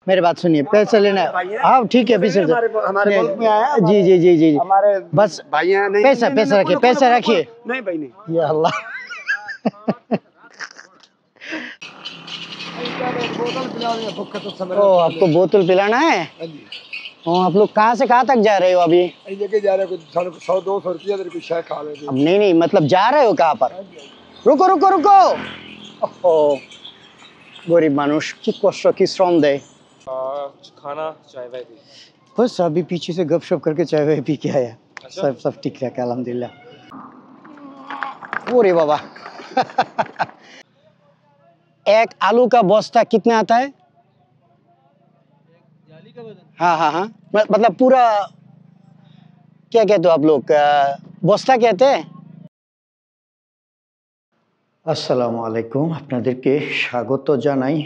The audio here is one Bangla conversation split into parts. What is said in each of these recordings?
मेरे बात सुनिए, पैसा लेना है। हाँ ठीक है, पैसे हमारे मुल्क में आया। जी जी जी जी, हमारे बस भाई हैं। नहीं, पैसा नहीं, पैसा नहीं, रखिए, बोलो, पैसा बोलो, रखिए। बोलो। नहीं भाई नहीं। या अल्लाह। ओ आपको बोतल पिलाना है? हाँ, आप लोग कहाँ से कहाँ तक जा रहे हो अभी? लेके जा रहे हो, 100-200 रुपया तेरे को शायद खा ले। अब नहीं मतलब जा रहे हो कहाँ पर? रुको रुको रुको। ओहो, गरीब मानुष की कष्ट की श्रम दे। खाना चाय वाय भी। बस अभी पीछे से गपशप करके चाय वाय पी के आया। अच्छा? सब ठीक है अल्हम्दुलिल्लाह। ओरे बाबा। एक आलू का बस्ता कितना आता है? जाली का वजन। हाँ, मतलब पूरा क्या कहते हो आप लोग, বস্তা कहते हैं? আসসালামু আলাইকুম, আপনাদেরকে স্বাগত জানাই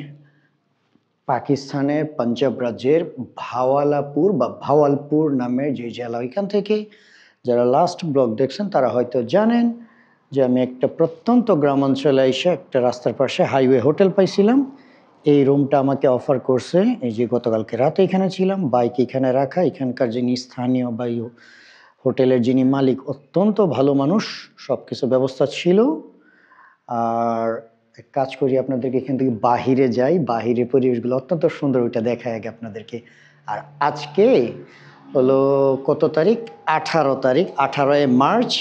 পাকিস্তানের পাঞ্জাব রাজ্যের ভাওয়ালপুর নামের যে জেলা। এখান থেকে যারা লাস্ট ব্লগ দেখছেন তারা হয়তো জানেন যে আমি একটা প্রত্যন্ত গ্রামাঞ্চলে এসে একটা রাস্তার পাশে হাইওয়ে হোটেল পাইছিলাম। এই রুমটা আমাকে অফার করছে, এই যে গতকালকে রাতে এখানে ছিলাম, বাইক এখানে রাখা। এখানকার যিনি স্থানীয় বা হোটেলের যিনি মালিক অত্যন্ত ভালো মানুষ, সব কিছু ব্যবস্থা ছিল। আর এক কাজ করি, আপনাদেরকে এখান থেকে বাহিরে যাই, বাহিরের পরিবেশগুলো অত্যন্ত সুন্দর, ওইটা দেখায় আগে আপনাদেরকে। আর আজকে হলো কত তারিখ? 18 তারিখ, 18 মার্চ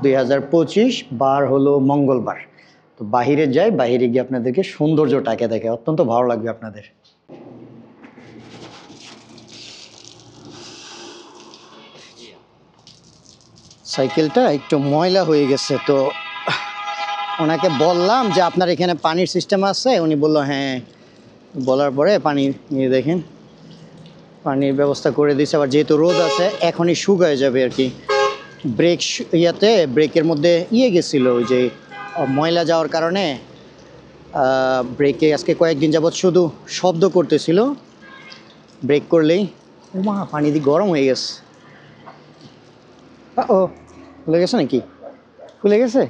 2025, বার হলো মঙ্গলবার। তো বাহিরে যাই, বাহিরে গিয়ে আপনাদেরকে সৌন্দর্যটাকে দেখে, অত্যন্ত ভালো লাগবে আপনাদের। সাইকেলটা একটু ময়লা হয়ে গেছে, তো ওনাকে বললাম যে আপনার এখানে পানির সিস্টেম আছে? উনি বললো হ্যাঁ। বলার পরে পানি নিয়ে দেখেন পানির ব্যবস্থা করে দিয়েছে। আবার যেহেতু রোদ আছে এখনই শুকায় যাবে আর কি। ব্রেকের মধ্যে গেছিলো, ওই যে ময়লা যাওয়ার কারণে ব্রেকে আজকে কয়েকদিন যাবৎ শুধু শব্দ করতেছিল, ব্রেক করলেই। মা পানি দিয়ে গরম হয়ে গেছে। ও খুলে গেছে নাকি? খুলে গেছে?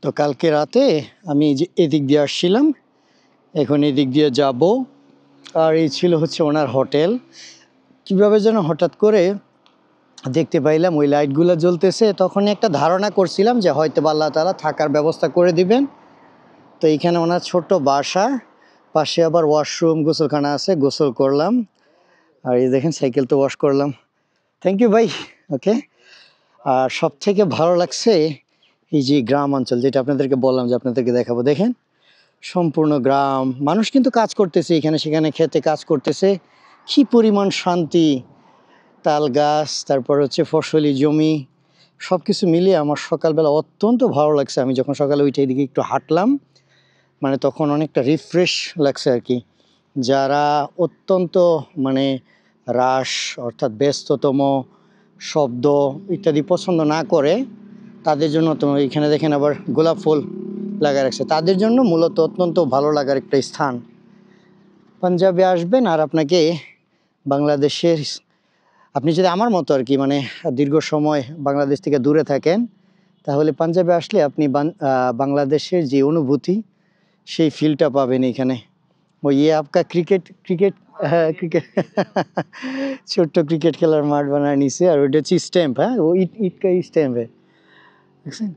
তো কালকে রাতে আমি যে এদিক দিয়ে আসছিলাম, এখন এদিক দিয়ে যাব। আর এই ছিল হচ্ছে ওনার হোটেল। কীভাবে যেন হঠাৎ করে দেখতে পাইলাম ওই লাইটগুলো জ্বলতেছে, তখন একটা ধারণা করছিলাম যে হয়তো আল্লাহ তাআলা থাকার ব্যবস্থা করে দিবেন। তো এইখানে ওনার ছোট্ট বাসা, পাশে আবার ওয়াশরুম, গোসলখানা আছে, গোসল করলাম। আর এই দেখেন সাইকেল তো ওয়াশ করলাম। থ্যাংক ইউ ভাই। ওকে। আর সব থেকে ভালো লাগছে এই যে গ্রাম অঞ্চল, যেটা আপনাদেরকে বললাম যে আপনাদেরকে দেখাবো। দেখেন সম্পূর্ণ গ্রাম, মানুষ কিন্তু কাজ করতেছে, এখানে সেখানে খেতে কাজ করতেছে। কি পরিমাণ শান্তি, তাল গাছ, তারপর হচ্ছে ফসলি জমি, সব কিছু মিলিয়ে আমার সকালবেলা অত্যন্ত ভালো লাগছে। আমি যখন সকালে উঠে এদিকে একটু হাঁটলাম, মানে তখন অনেকটা রিফ্রেশ লাগছে আর কি। যারা অত্যন্ত মানে রাশ অর্থাৎ ব্যস্ততম, শব্দ ইত্যাদি পছন্দ না করে, তাদের জন্য তো এখানে দেখেন আবার গোলাপ ফুল লাগা রাখছে, তাদের জন্য মূলত অত্যন্ত ভালো লাগার একটা স্থান। পাঞ্জাবে আসবেন আর আপনাকে বাংলাদেশের, আপনি যদি আমার মতো আর কি মানে দীর্ঘ সময় বাংলাদেশ থেকে দূরে থাকেন, তাহলে পাঞ্জাবে আসলে আপনি বাংলাদেশের যে অনুভূতি সেই ফিলটা পাবেন এখানে। ওই আপকা ক্রিকেট হ্যাঁ ক্রিকেট ছোট্ট ক্রিকেট খেলার মাঠ বানায় নিছে। আর ওইটা হচ্ছে স্ট্যাম্প। হ্যাঁ ও ইট কা স্ট্যাম্প হ্যাঁ, দেখছেন?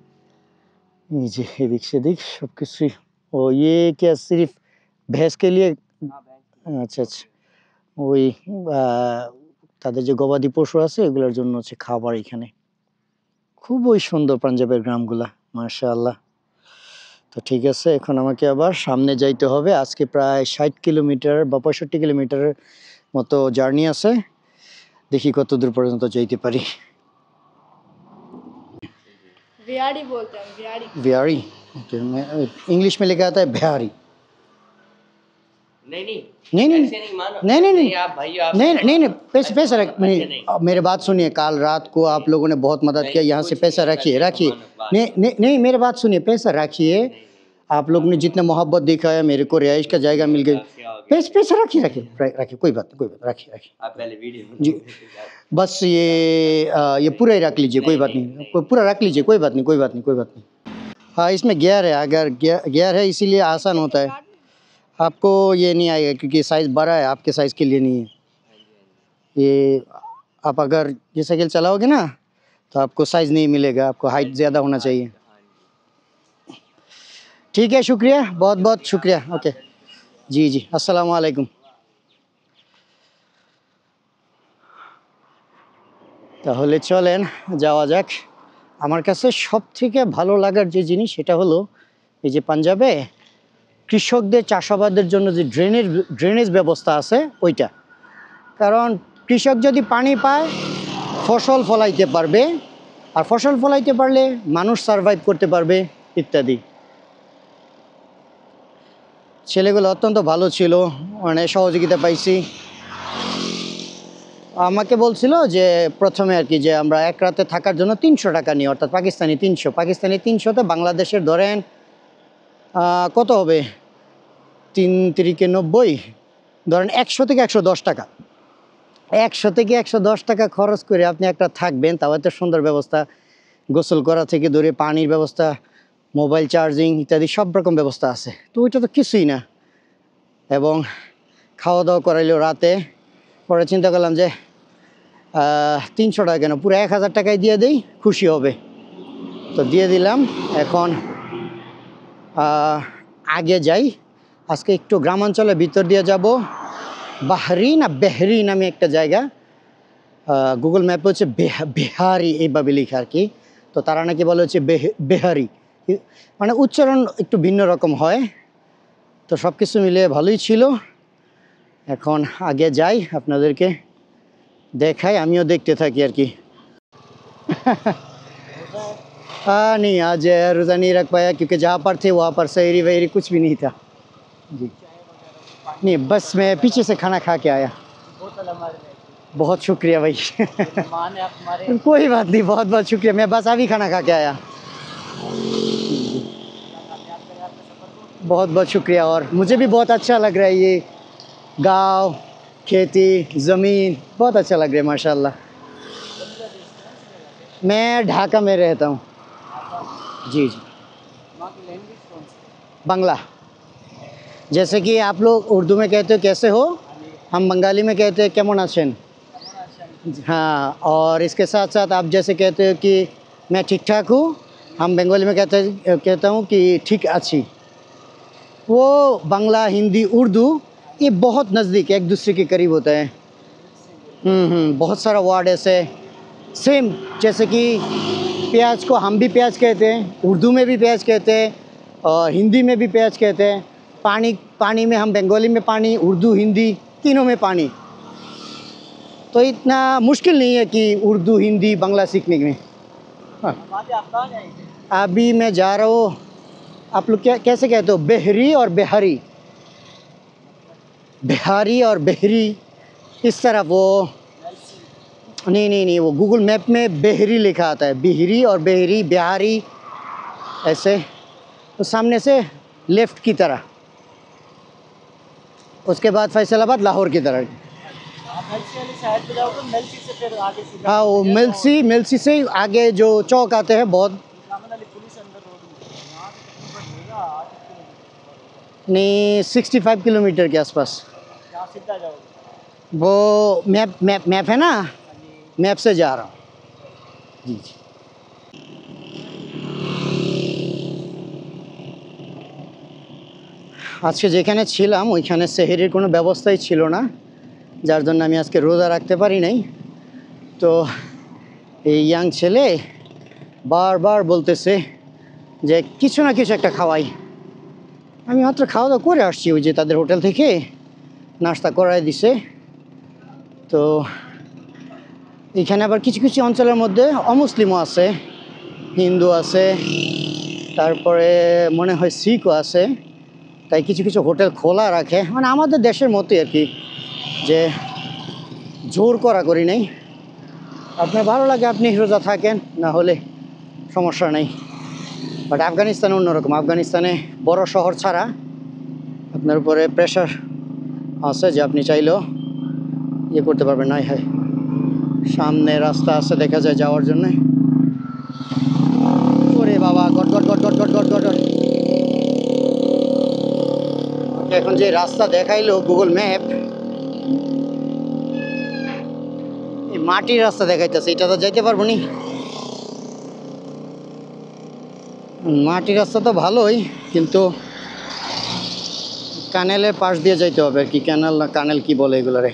এই যে এদিক সেদিক সব কিছুই। ও কে সিরিফ ভ্যাঁস কে লিয়ে? আচ্ছা আচ্ছা, ওই তাদের যে গবাদি পশু আছে এগুলোর জন্য হচ্ছে খাবার এখানে। খুবই সুন্দর পাঞ্জাবের গ্রামগুলা, মাশাআল্লাহ। তো ঠিক আছে, এখন আমাকে আবার সামনে যাইতে হবে। আজকে প্রায় 60 কিলোমিটার বা 65 কিলোমিটারের মতো জার্নি আছে, দেখি কত দূর পর্যন্ত যাইতে পারি। बिहारी बोलते हैं, बिहारी। बिहारी, इंग्लिश में लिखा आता है बिहारी। नहीं नहीं नहीं नहीं ऐसे नहीं मानो। नहीं नहीं नहीं आप भाई आप नहीं पैसा रख। नहीं। मेरे बात सुनिए, कल रात को आप लोगों ने बहुत मदद किया, यहाँ से पैसा रखिए। नहीं मेरे बात सुनिए, पैसा रखिए। आप लोग ने जितना मोहब्बत दिखाया मेरे को रिहाइश का जायगा मिल गई। पैसे रखिए कोई बात नहीं, कोई बात, रखिए आप पहले वीडियो जी। बस ये पूरा ही रख लीजिए, कोई बात नहीं, पूरा रख लीजिए, कोई बात नहीं, कोई बात नहीं, कोई बात नहीं। हाँ इसमें गियर है, अगर गियर है इसीलिए आसान होता है। आपको ये नहीं आएगा क्योंकि साइज़ बड़ा है, आपके साइज़ के लिए नहीं है ये। आप अगर ये साइकिल चलाओगे ना तो आपको साइज़ नहीं मिलेगा, आपको हाइट ज़्यादा होना चाहिए। ठीक है, शुक्रिया, बहुत बहुत शुक्रिया। ओके जी जी, अस्सलाम वालेकुम। তাহলে চলেন যাওয়া যাক। আমার কাছে সবথেকে ভালো লাগার যে জিনিস সেটা হলো এই যে পাঞ্জাবে কৃষকদের চাষাবাদের জন্য যে ড্রেনেজ ব্যবস্থা আছে ওইটা। কারণ কৃষক যদি পানি পায় ফসল ফলাইতে পারবে, আর ফসল ফলাইতে পারলে মানুষ সার্ভাইভ করতে পারবে ইত্যাদি। ছেলেগুলো অত্যন্ত ভালো ছিল, মানে সহযোগিতা পাইছি। আমাকে বলছিল যে প্রথমে আর কি যে আমরা এক রাতে থাকার জন্য 300 টাকা নিই, অর্থাৎ পাকিস্তানি 300তে বাংলাদেশের ধরেন কত হবে 3 × 90, ধরেন 100 থেকে 110 টাকা। 100 থেকে 110 টাকা খরচ করে আপনি একটা থাকবেন, তাও এত সুন্দর ব্যবস্থা, গোসল করা থেকে ধরে পানির ব্যবস্থা, মোবাইল চার্জিং ইত্যাদি সব রকম ব্যবস্থা আছে। তো ওইটা তো কিছুই না। এবং খাওয়া দাওয়া করাইলো রাতে। পরে চিন্তা করলাম যে 300 টাকা কেন, পুরো 1000 টাকায় দিয়ে দিই, খুশি হবে। তো দিয়ে দিলাম। এখন আগে যাই, আজকে একটু গ্রামাঞ্চলের ভিতর দিয়ে যাব। বাহরি না বেহরি নামে একটা জায়গা, গুগল ম্যাপে হচ্ছে বেহারি এইভাবে লেখা আর কি। তো তারা নাকি বলে হচ্ছে বেহারি, মানে উচ্চারণ একটু ভিন্ন রকম হয়। তো সব কিছু মিলে ভালোই ছিল। এখন আগে যাই, আপনাদেরকে দেখাই, আমিও দেখতে থাকি আর কি। नहीं आज रोज़ा नहीं रख पाया क्योंकि जहाँ पर थे वहाँ पर सहरी वहरी कुछ भी नहीं था जी। नहीं बस मैं पीछे से खाना खा के आया। बहुत शुक्रिया भाई। कोई बात नहीं, बहुत बहुत शुक्रिया, मैं बस अभी खाना खा के आया। बहुत बहुत शुक्रिया। और मुझे भी बहुत अच्छा लग रहा है, ये गाँव, खेती, ज़मीन बहुत अच्छा लग रहा है माशाल्लाह। मैं ढाका में रहता हूँ जी जी। बांग्ला, जैसे कि आप लोग उर्दू में कहते हो कैसे हो, हम बंगाली में कहते हैं केमन आछेन। हाँ, और इसके साथ साथ आप जैसे कहते हो कि मैं ठीक ठाक हूँ, हम बंगाली में कहता हूँ कि ठीक अच्छी। वो बांग्ला, हिंदी, उर्दू ये बहुत नज़दीक एक दूसरे के करीब होता है। बहुत सारा वर्ड ऐसे सेम, जैसे कि प्याज को हम भी प्याज कहते हैं, उर्दू में भी प्याज कहते हैं, और हिंदी में भी प्याज कहते हैं। पानी में हम बंगाली में पानी, उर्दू हिंदी तीनों में पानी। तो इतना मुश्किल नहीं है कि उर्दू हिंदी बांग्ला सीखने में। हाँ। अभी मैं जा रहा हूँ, आप लोग क्या कैसे कहते हो, बेहरी और बेहारी, बिहारी और बहरी इस तरफ। वो नहीं, वो गूगल मैप में बेहरी लिखा आता है, बिहरी और बेहरी, बिहारी ऐसे। तो सामने से लेफ़्ट की तरह, उसके बाद फैसलाबाद लाहौर की तरह। हाँ, वो मिल्सी से आगे जो चौक आते हैं बहुत, नहीं 65 किलोमीटर के आसपास। वो मैप है ना, मैप से जा रहा हूँ जी जी। আজকে যেখানে ছিলাম ওইখানে সেহরির কোনো ব্যবস্থাই ছিল না, যার জন্য আমি আজকে রোজা রাখতে পারি নাই। তো এই ইয়াং ছেলে বারবার বলতেছে যে কিছু না কিছু একটা খাওয়াই। আমি মাত্র খাওয়া দাওয়া করে আসছি, ওই যে তাদের হোটেল থেকে নাস্তা করাই দিছে। তো এখানে আবার কিছু কিছু অঞ্চলের মধ্যে অমুসলিমও আছে, হিন্দু আছে, তারপরে মনে হয় শিখও আছে। তাই কিছু কিছু হোটেল খোলা রাখে, মানে আমাদের দেশের মতোই আর কি, যে জোর করি নেই। আপনার ভালো লাগে আপনি রোজা থাকেন, না হলে সমস্যা নেই। বাট আফগানিস্তানে অন্যরকম। আফগানিস্তানে বড় শহর ছাড়া আপনার উপরে প্রেশার আছে যে আপনি চাইলেও ইয়ে করতে পারবেন না। হ্যাঁ, সামনে রাস্তা আছে দেখা যায় যাওয়ার জন্যে। ওরে বাবা, goat goat goat goat goat goat goat goat. এখন যে রাস্তা দেখাইলো গুগল ম্যাপ, এই মাটির রাস্তা দেখাইতেছে, এটা তো যাইতে পারবো নি। মাটির রাস্তা তো ভালোই, কিন্তু কানেলের পাশ দিয়ে যাইতে হবে আর কি। ক্যানেল না কানেল কি বলে এগুলারে।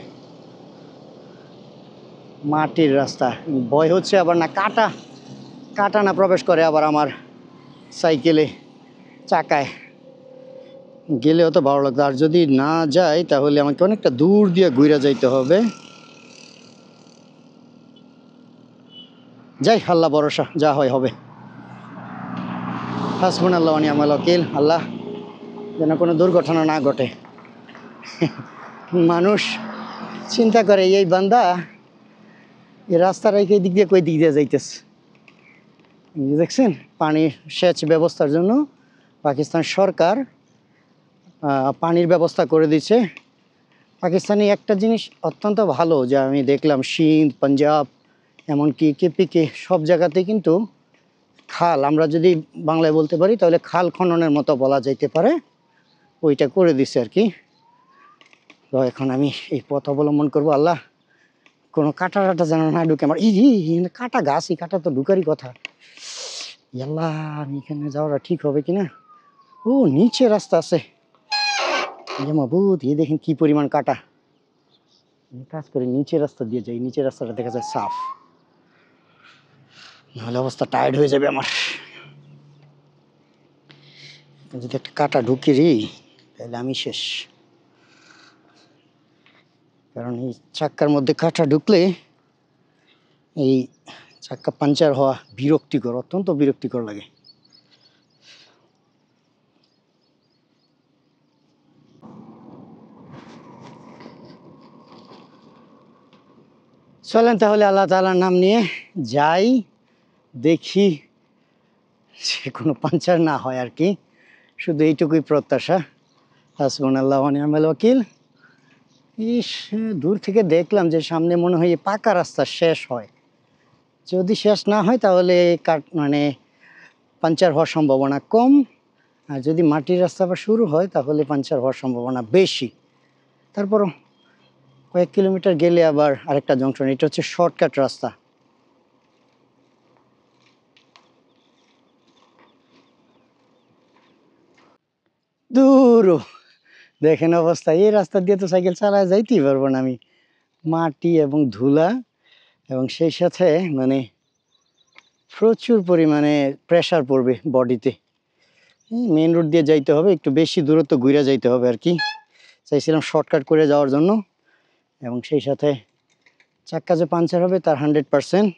মাটির রাস্তা, ভয় হচ্ছে আবার না কাটা কাটা না প্রবেশ করে আবার আমার সাইকেলে চাকায়। গেলেও তো ভালো লাগতো, আর যদি না যাই তাহলে আমাকে অনেকটা দূর দিয়ে ঘুরে যাইতে হবে। যাই, আল্লাহ ভরসা, যা হয় হবে। হাসবুনাল্লাহ ওয়া নি'মাল ওয়াকিল। আল্লাহ যেন কোনো দুর্ঘটনা না ঘটে। মানুষ চিন্তা করে এই বান্দা এই রাস্তার এই দিক দিয়ে কই দিক দিয়ে যাইতেছে। দেখছেন, পানি সেচ ব্যবস্থার জন্য পাকিস্তান সরকার পানির ব্যবস্থা করে দিচ্ছে। পাকিস্তানি একটা জিনিস অত্যন্ত ভালো যে আমি দেখলাম, সিন্ধ, পাঞ্জাব, এমনকি কেপিকে সব জায়গাতেই কিন্তু খাল, আমরা যদি বাংলায় বলতে পারি তাহলে খাল খননের মতো বলা যাইতে পারে, ওইটা করে দিছে আর কি। তো এখন আমি এই পথ অবলম্বন করবো। আল্লাহ কোনো কাটা টাটা যেন না ঢুকে আমার। এই কাটা গাছ, এই কাটা তো ঢুকারই কথা। আল্লাহ, আমি এখানে যাওয়াটা ঠিক হবে কিনা। ও নিচে রাস্তা আছে, বুধ, এই দেখেন কি পরিমাণ কাটা। কাজ করে নিচে রাস্তা দিয়ে যাই, নিচে রাস্তাটা দেখা যায় সাফ, নাহলে অবস্থা টায়ার্ড হয়ে যাবে আমার। যদি একটা কাটা ঢুকি রে তাহলে আমি শেষ। কারণ এই চাক্কার মধ্যে কাটা ঢুকলে এই চাক্কা পাঞ্চার হওয়া বিরক্তিকর, অত্যন্ত বিরক্তিকর লাগে। চলেন তাহলে আল্লাহ তাআলার নাম নিয়ে যাই, দেখি যে কোনো পাঞ্চার না হয় আর কি। শুধু এইটুকুই প্রত্যাশা। হাসবুনাল্লাহ ওয়া নি'মাল ওয়াকিল। ইস, দূর থেকে দেখলাম যে সামনে মনে হয় পাকা রাস্তা শেষ হয়। যদি শেষ না হয় তাহলে মানে পাঞ্চার হওয়ার সম্ভাবনা কম, আর যদি মাটির রাস্তা আবার শুরু হয় তাহলে পাঞ্চার হওয়ার সম্ভাবনা বেশি। তারপরও কয়েক কিলোমিটার গেলে আবার আরেকটা জংশন, এটা হচ্ছে শর্টকাট রাস্তা। দূর দেখেন অবস্থা, এই রাস্তা দিয়ে তো সাইকেল চালায় যাইতেই পারবো না আমি। মাটি এবং ধুলা, এবং সেই সাথে মানে প্রচুর পরিমাণে প্রেশার পড়বে বডিতে। মেন রোড দিয়ে যাইতে হবে, একটু বেশি দূরত্ব ঘুরে যাইতে হবে আর কি। চাইছিলাম শর্টকাট করে যাওয়ার জন্য, এবং সেই সাথে চাক্কা যে পাঞ্চার হবে তার 100%।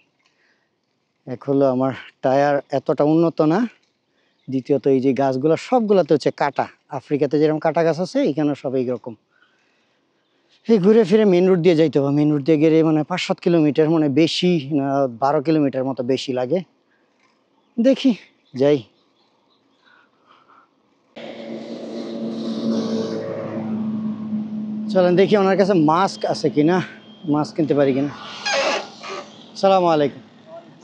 এক হলো আমার টায়ার এতটা উন্নত না, দ্বিতীয়ত এই যে গাছগুলো সবগুলোতে হচ্ছে কাটা। আফ্রিকাতে যেরকম কাটা গাছ আছে এখানে সব এইরকম। এই ঘুরে ফিরে মেন রোড দিয়ে যাইতে হবে। মেন রোড দিয়ে গেলে মানে 5-7 কিলোমিটার, মানে বেশি 12 কিলোমিটার মতো বেশি লাগে। দেখি যাই। চলেন দেখি ওনার কাছে মাস্ক আছে কিনা, मास्क किनते पारी किना। सलाम वालेकुम,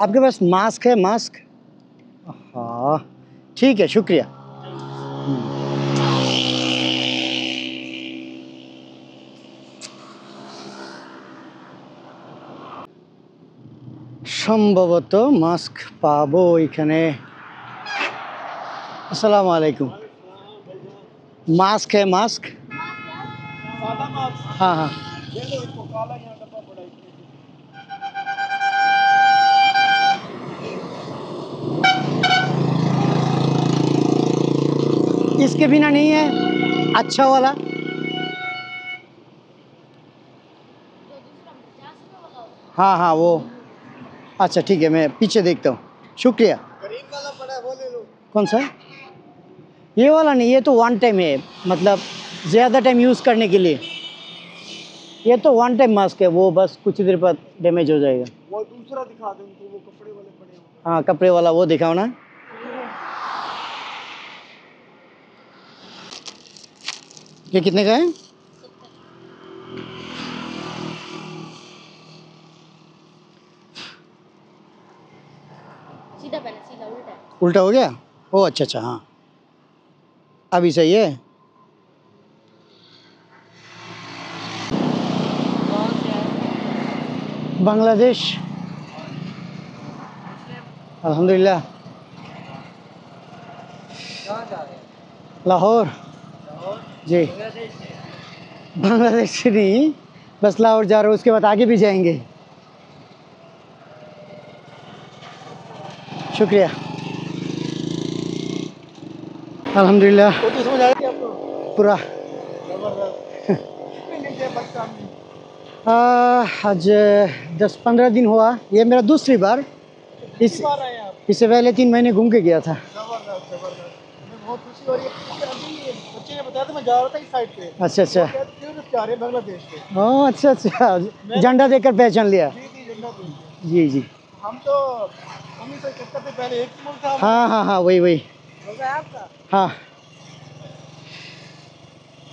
आपके पास मास्क है? मास्क, हाँ ठीक है, शुक्रिया। সম্ভবত মাস্ক পাবো এখানে। আসসালামু আলাইকুম, मास्क है? मास्क, हाँ हाँ इसके बिना नहीं है अच्छा वाला? हाँ हाँ वो, अच्छा ठीक है, मैं पीछे देखता हूँ, शुक्रिया। ग्रीन वाला पड़ा है वो ले लो। कौन सा? ये वाला नहीं, ये तो वन टाइम है, मतलब ज़्यादा टाइम यूज़ करने के लिए। ये तो वन टाइम मास्क है, वो बस कुछ देर बाद डैमेज हो जाएगा। वो दूसरा दिखा दो उनको, वो कपड़े वाले पड़े हो। हाँ कपड़े वाला वो दिखाओ ना। ये कितने का है? सीधा पहना, सीधा उल्टा है। उल्टा हो गया? ओ अच्छा अच्छा, हाँ अभी सही है। बांग्लादेश। अल्हम्दुलिल्लाह। लाहौर। जी। बांग्लादेश से नहीं, बस लाहौर जा रहे हो, उसके बाद आगे भी जाएंगे। शुक्रिया। अल्हम्दुलिल्लाह। उर्दू समझ आ रही है आपको? पूरा। जबरदस्त। कितने दिन थे पाकिस्तान में? आज 10-15 दिन हुआ, ये मेरा दूसरी बार। कितनी बार आए आप? इससे पहले 3 महीने घूम के गया था। जबरदस्त जबरदस्त। हमें बहुत खुशी हो रही है क्योंकि अभी ये बच्चे ने बताया था मैं जा रहा था इस साइड पे। अच्छा अच्छा। वो कहते थे जा रहे हैं बांग्लादेश पे। ओह अच्छा अच्छा, झंडा देखकर पहचान लिया। जी जी झंडा देख लिया। जी जी। हम तो 1971 से पहले एक ही मुल्क था। हाँ हाँ हाँ, वही वही। मजा है आपका? हाँ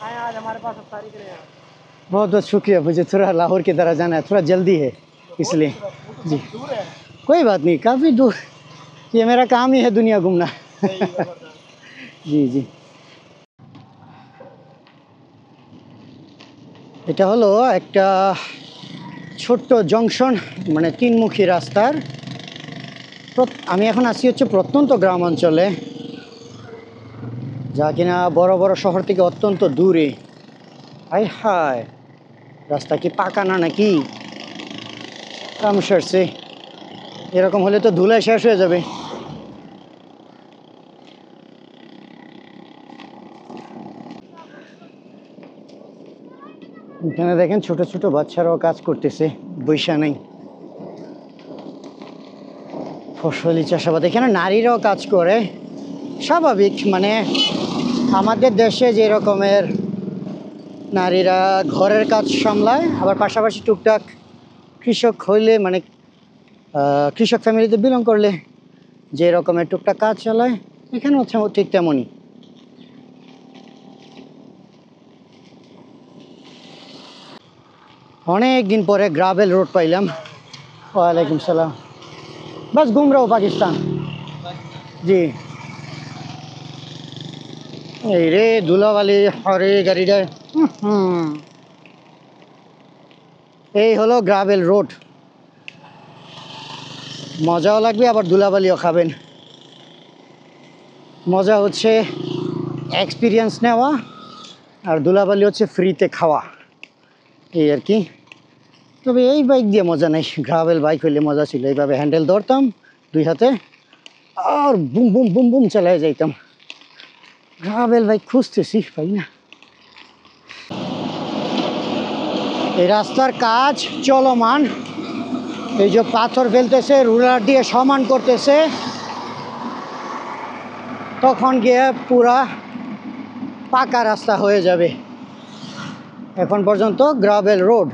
आए आज हमारे पास अफ्तारी के लिए आए। बहुत बहुत शुक्रिया। मुझे थोड़ा लाहौर की तरह जाना है, थोड़ा जल्दी है इसलिए। जी दूर है। कोई बात नहीं, काफ़ी दूर। ये मेरा काम ही है दुनिया घूमना। सही जबरदस्त। জি জি। এটা হলো একটা ছোট্ট জংশন, মানে তিনমুখী রাস্তার। আমি এখন আছি হচ্ছে প্রত্যন্ত গ্রাম অঞ্চলে, যা কিনা বড় বড় শহর থেকে অত্যন্ত দূরে। হায় হায়, রাস্তা কি পাকা না নাকি? কাম সারছে, এরকম হলে তো ধুলায় শেষ হয়ে যাবে। এখানে দেখেন ছোট ছোট বাচ্চারাও কাজ করতেছে, বৈশা নেই। ফসলি চাষাবাদ, এখানে নারীরাও কাজ করে, স্বাভাবিক। মানে আমাদের দেশে যে রকমের নারীরা ঘরের কাজ সামলায়, আবার পাশাপাশি টুকটাক কৃষক হইলে, মানে কৃষক ফ্যামিলিতে বিলং করলে যে রকমের টুকটাক কাজ চালায়, এখানে হচ্ছে ঠিক তেমনই। অনেক দিন পরে গ্রাভেল রোড পাইলাম। ওয়ালাইকুম সালাম। বাস ঘুম রাও পাকিস্তান। জি। এই রে ধুলাবালি, আরে গাড়িটা। এই হলো গ্রাভেল রোড। মজাও লাগবে, আবার ধুলাবালিও খাবেন। মজা হচ্ছে এক্সপিরিয়েন্স নেওয়া, আর ধুলাবালি হচ্ছে ফ্রিতে খাওয়া, এই আর কি। তবে এই বাইক দিয়ে মজা নেই, গ্রাভেল বাইক হইলে মজা ছিল। এইভাবে হ্যান্ডেল ধরতাম 2 হাতে আর বুম বুম বুম বুম চালায় যাইতাম। গ্রাভেল বাইক খুঁজতেছি, পাই না। এই রাস্তার কাজ চলমান। এই যে পাথর ফেলতেছে, রুলার দিয়ে সমান করতেছে, তখন গিয়ে পুরা পাকা রাস্তা হয়ে যাবে। এখন পর্যন্ত গ্রাভেল রোড।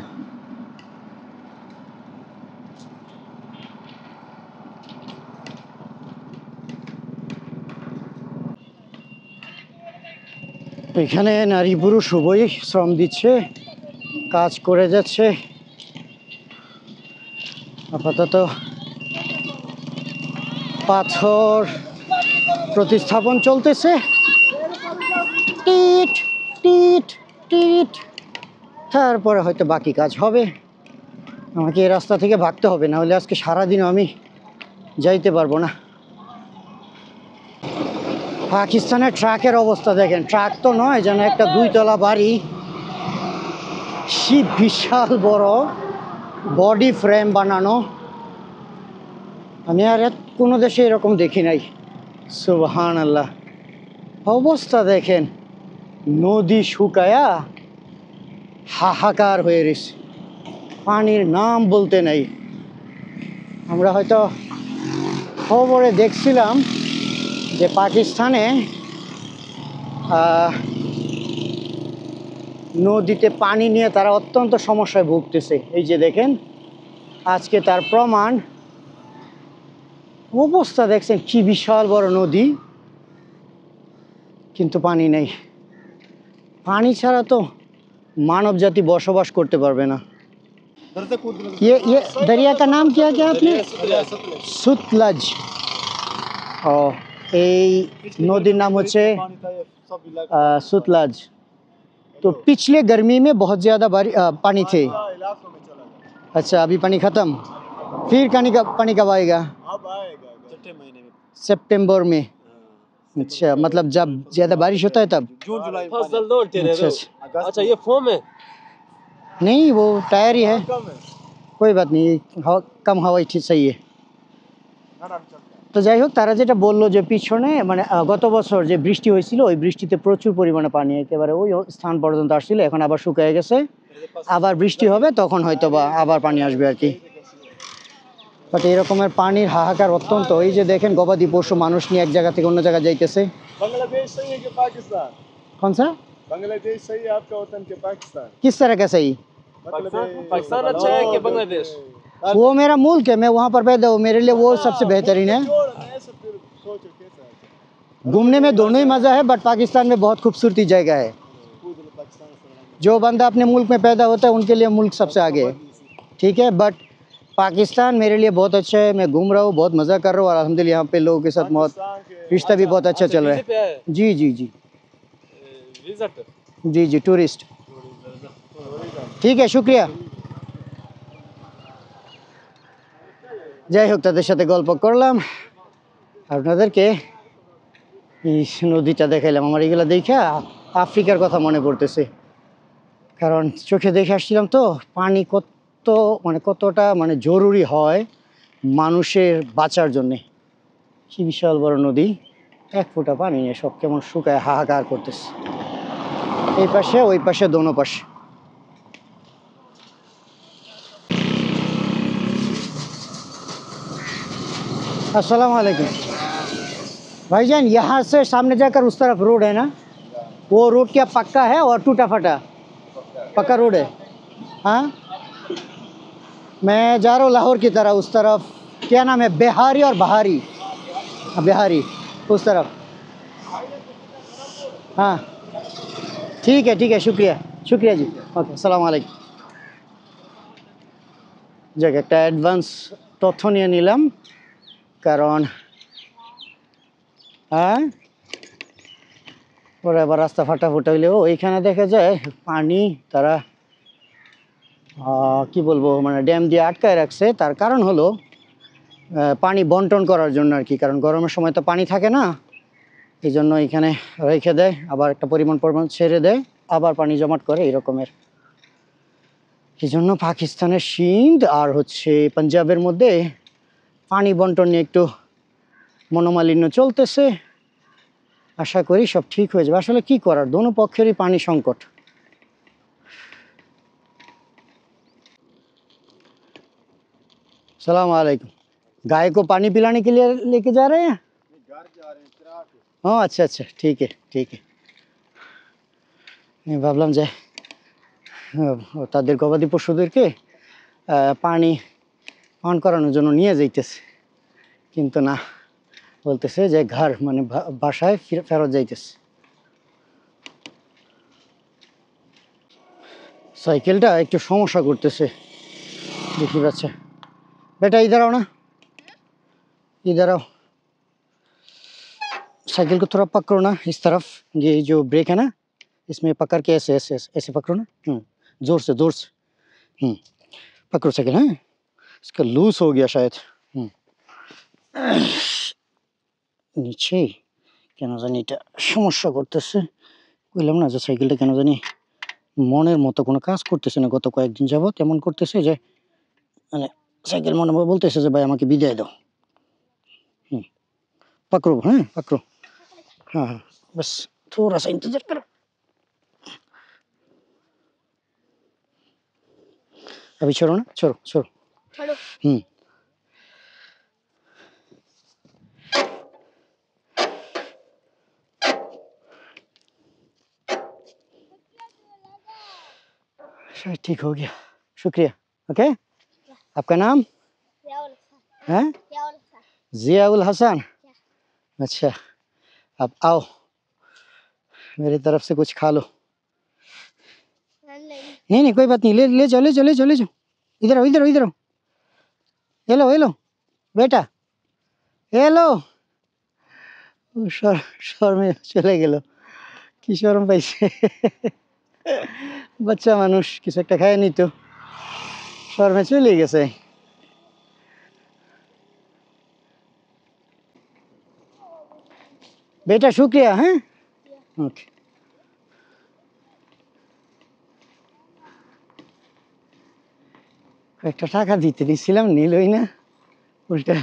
এখানে নারী পুরুষ উভয়ই শ্রম দিচ্ছে, কাজ করে যাচ্ছে। আপাতত পাথর প্রতিস্থাপন চলতেছে। টিট টিট টিট, তারপরে হয়তো বাকি কাজ হবে। আমাকে এই রাস্তা থেকে ভাগতে হবে, না হলে আজকে সারাদিনও আমি যাইতে পারবো না। পাকিস্তানের ট্রাকের অবস্থা দেখেন, ট্রাক তো নয়, যেন একটা 2 তলা বাড়ি। বিশাল বড় বডি ফ্রেম বানানো। আমি আর কোনো দেশে এরকম দেখি নাই। সুবহানাল্লাহ। অবস্থা দেখেন, নদী শুকায়া হাহাকার হয়ে রয়েছে, পানির নাম বলতে নেই। আমরা হয়তো খবরে দেখছিলাম যে পাকিস্তানে নদীতে পানি নিয়ে তারা অত্যন্ত সমস্যায় ভুগতেছে। এই যে দেখেন, আজকে তার প্রমাণ। অবস্থা দেখছেন, কি বিশাল বড় নদী, কিন্তু পানি নেই। पानी ছাড়া তো मानव जाति बसबास करते पारबे ना। इधर से कूद गए। ये दरिया का नाम क्या क्या आपने? सुतलज। ও এই নদীর নাম হচ্ছে पानी था ये सब इलाका सुतलज। तो पिछले गर्मी में बहुत ज़्यादा पानी थे। इलाकों में चला गया। अच्छा अभी पानी ख़त्म, फिर पानी कब आएगा? अब आएगा छठे महीने में। सितंबर में। अच्छा मतलब जब ज़्यादा बारिश होता है तब? जून जुलाई में फसल दौड़ते रहे अच्छा, तो। अच्छा ये फोम है। नहीं वो टायर ही है, कम है। कोई बात नहीं, कम हवाई ठीक सही है। आराम चलता है। তো যাই হোক তারা যেটা বললো যে পিছনে মানে গত বছর যে বৃষ্টি হয়েছিল ওই বৃষ্টিতে প্রচুর পরিমাণে পানি একেবারে ওই স্থান পর্যন্ত আসছিল, এখন আবার শুকিয়ে গেছে, আবার বৃষ্টি হবে তখন হয়তো বা আবার পানি আসবে আর কি। বাট এরকমের পানির হাহাকার অত্যন্ত, এই যে দেখেন গবাদি পশু মানুষ নিয়ে এক জায়গা থেকে অন্য জায়গায় যাইতেছে। बांग्लादेश सही है कि पाकिस्तान? कौन सा? बांग्लादेश सही है आपका वतन के पाकिस्तान? किस तरह का सही? पाकिस्तान अच्छा है कि बांग्लादेश? वो मेरा मुल्क है, मैं वहाँ पर पैदा हूँ, मेरे लिए वो सबसे बेहतरीन है। घूमने में दोनों ही मज़ा है, बट पाकिस्तान में बहुत खूबसूरती जगह है। जो बंदा अपने मुल्क में पैदा होता है उनके लिए मुल्क सबसे आगे है, ठीक है। बट पाकिस्तान मेरे लिए बहुत अच्छा है, मैं घूम रहा हूँ, बहुत मज़ा कर रहा हूँ और अल्हम्दुलिल्लाह यहाँ पे लोगों के साथ बहुत रिश्ता भी बहुत अच्छा चल रहा है। जी जी जी जी जी टूरिस्ट, ठीक है शुक्रिया। যাই হোক তাদের সাথে গল্প করলাম, আপনাদেরকে এই নদীটা দেখাইলাম। আমার এগুলো দেখে আফ্রিকার কথা মনে পড়তেছে, কারণ চোখে দেখে আসছিলাম তো পানি কত মানে কতটা মানে জরুরি হয় মানুষের বাঁচার জন্যে। কি বিশাল বড় নদী, এক ফোঁটা পানি নেই, সব কেমন শুকায় হাহাকার করতেছে, এই পাশে ওই পাশে দোনো পাশে। अस्सलाम वालेकुम भाईजान, यहाँ से सामने जाकर उस तरफ रोड है ना, वो रोड क्या पक्का है और टूटा फटा? पक्का रोड है। हाँ मैं जा रहा हूँ लाहौर की तरफ, उस तरफ क्या नाम है, बिहारी और बहारी, बिहारी उस तरफ। हाँ ठीक है शुक्रिया शुक्रिया जी, ओके अस्सलाम वालेकुम। যাক একটা অ্যাডভান্স তথ্য নিয়ে নিলাম, কারণ হ্যাঁ পরে আবার রাস্তা ফাটাফুটা হইলেও ওইখানে দেখা যায় পানি তারা কি বলবো মানে ড্যাম দিয়ে আটকায় রাখছে। তার কারণ হলো পানি বন্টন করার জন্য আর কি, কারণ গরমের সময় তো পানি থাকে না, এই জন্য এখানে রেখে দেয়, আবার একটা পরিমাণ ছেড়ে দেয়, আবার পানি জমাট করে এরকমের। এই জন্য পাকিস্তানের সিন্ধ আর হচ্ছে পাঞ্জাবের মধ্যে পানি বন্টন নিয়ে একটু মনোমালিন্য চলতেছে, আশা করি সব ঠিক হয়ে যাবে। আসলে কি করার, দোনো পক্ষেরই পানি সংকট। सलाम वालेकुम, गाय को पानी पिलाने के लिए लेके जा रहे हैं? घर जा रहे हैं चिराग पे। हाँ अच्छा ठीक है আমি ভাবলাম যে তাদের গবাদি পশুদেরকে পানি পান করানোর জন্য নিয়ে যাইতেছে, কিন্তু না, বলতেছে যে ঘর মানে বাসায় ফেরত যাইতেছে। সাইকেলটা একটু সমস্যা করতেছে দেখি বাচ্চা। बेटा इधर आओ ना, इधर आओ, साइकिल को थोड़ा पकड़ो ना इस तरफ, ये जो ब्रेक है ना इसमें पकड़ के ऐसे ऐसे ऐसे पकड़ो ना, जोर से पकड़ो साइकिल। हाँ इसका लूज हो गया शायद, নিচে কেন জানি এটা সমস্যা করতেছে। বললাম না যে সাইকেলটা কেন জানি মনের মতো কোনো কাজ করতেছে না, গত কয়েকদিন যাবত এমন করতেছে যে মানে साइकिल मने बोलते से भाई हमें विदाय दो। पकड़ो, हाँ पकड़ो, हाँ बस थोड़ा सा इंतजार करो। अभी छोड़ो ना, छोड़ो छोड़ो। शायद ठीक हो गया, शुक्रिया। ओके आपका नाम है? जियाउल हसन। अच्छा अब आओ मेरी तरफ से कुछ खा लो। नहीं नहीं कोई बात नहीं, ले ले जाओ ले जाओ ले जाओ ले जाओ, इधर आओ इधर आओ इधर आओ, हेलो हेलो बेटा हेलो। শর্মে চলে গেল, কি শরম পাইছে। বাচ্চা মানুষ কিছু একটা খায় নিত, শর্মে চলে গেছে। बेटा शुक्रिया। हाँ ओके। একটা টাকা দিতে দিছিলাম, নিলই না, উল্টা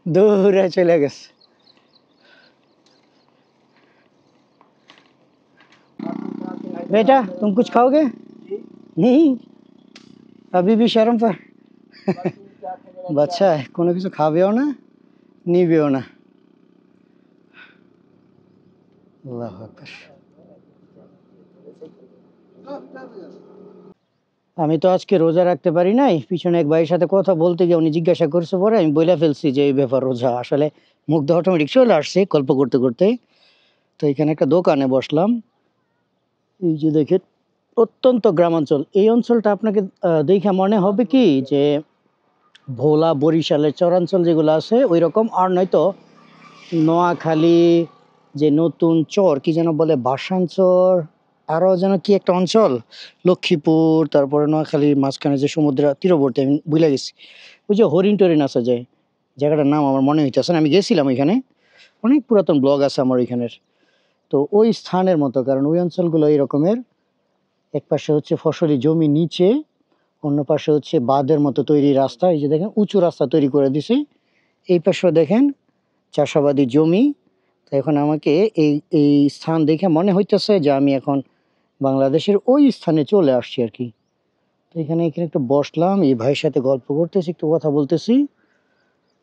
দৌড়ে চলে গেছে। बेटा तुम कुछ खाओगे? नहीं अभी भी शर्म पर। বাচ্চা কোনো কিছু খাবেও না নিবেও না। আল্লাহু আকবার। আমি তো আজকে রোজা রাখতে পারি নাই, পিছনে এক ভাইয়ের সাথে কথা বলতে গিয়ে উনি জিজ্ঞাসা করছে, পরে আমি বলে ফেলছি যে এই ব্যাপার রোজা। আসলে মুগ্ধ অটোমেটিক চলে আসছে গল্প করতে করতে। তো এখানে একটা দোকানে বসলাম, এই যে দেখেন অত্যন্ত গ্রামাঞ্চল। এই অঞ্চলটা আপনাকে দেখে মনে হবে কি যে ভোলা বরিশালের চরাঞ্চল যেগুলো আছে ওই রকম, আর নয়তো নোয়াখালী যে নতুন চর কি যেন বলে বাসাঞ্চর, আরও যেন কি একটা অঞ্চল লক্ষ্মীপুর, তারপরে নোয়াখালীর মাঝখানে যে সমুদ্র তীরবর্তী, আমি ভুলে গেছি, ওই যে হরিণ টরিণ আছে যে জায়গাটার নাম আমার মনে হইতেছে না। আমি গেছিলাম ওইখানে, অনেক পুরাতন ব্লগ আছে আমার ওইখানের। তো ওই স্থানের মতো, কারণ ওই অঞ্চলগুলো এই রকমের, এক পাশে হচ্ছে ফসলি জমি নিচে, অন্য পাশে হচ্ছে বাঁধের মতো তৈরি রাস্তা, এই যে দেখেন উঁচু রাস্তা তৈরি করে দিছে, এই পাশেও দেখেন চাষাবাদী জমি। তো এখন আমাকে এই এই স্থান দেখে মনে হইতেছে যে আমি এখন বাংলাদেশের ওই স্থানে চলে আসছি আর কি। তো এখানে একটু বসলাম, এই ভাইয়ের সাথে গল্প করতেছি, একটু কথা বলতেছি।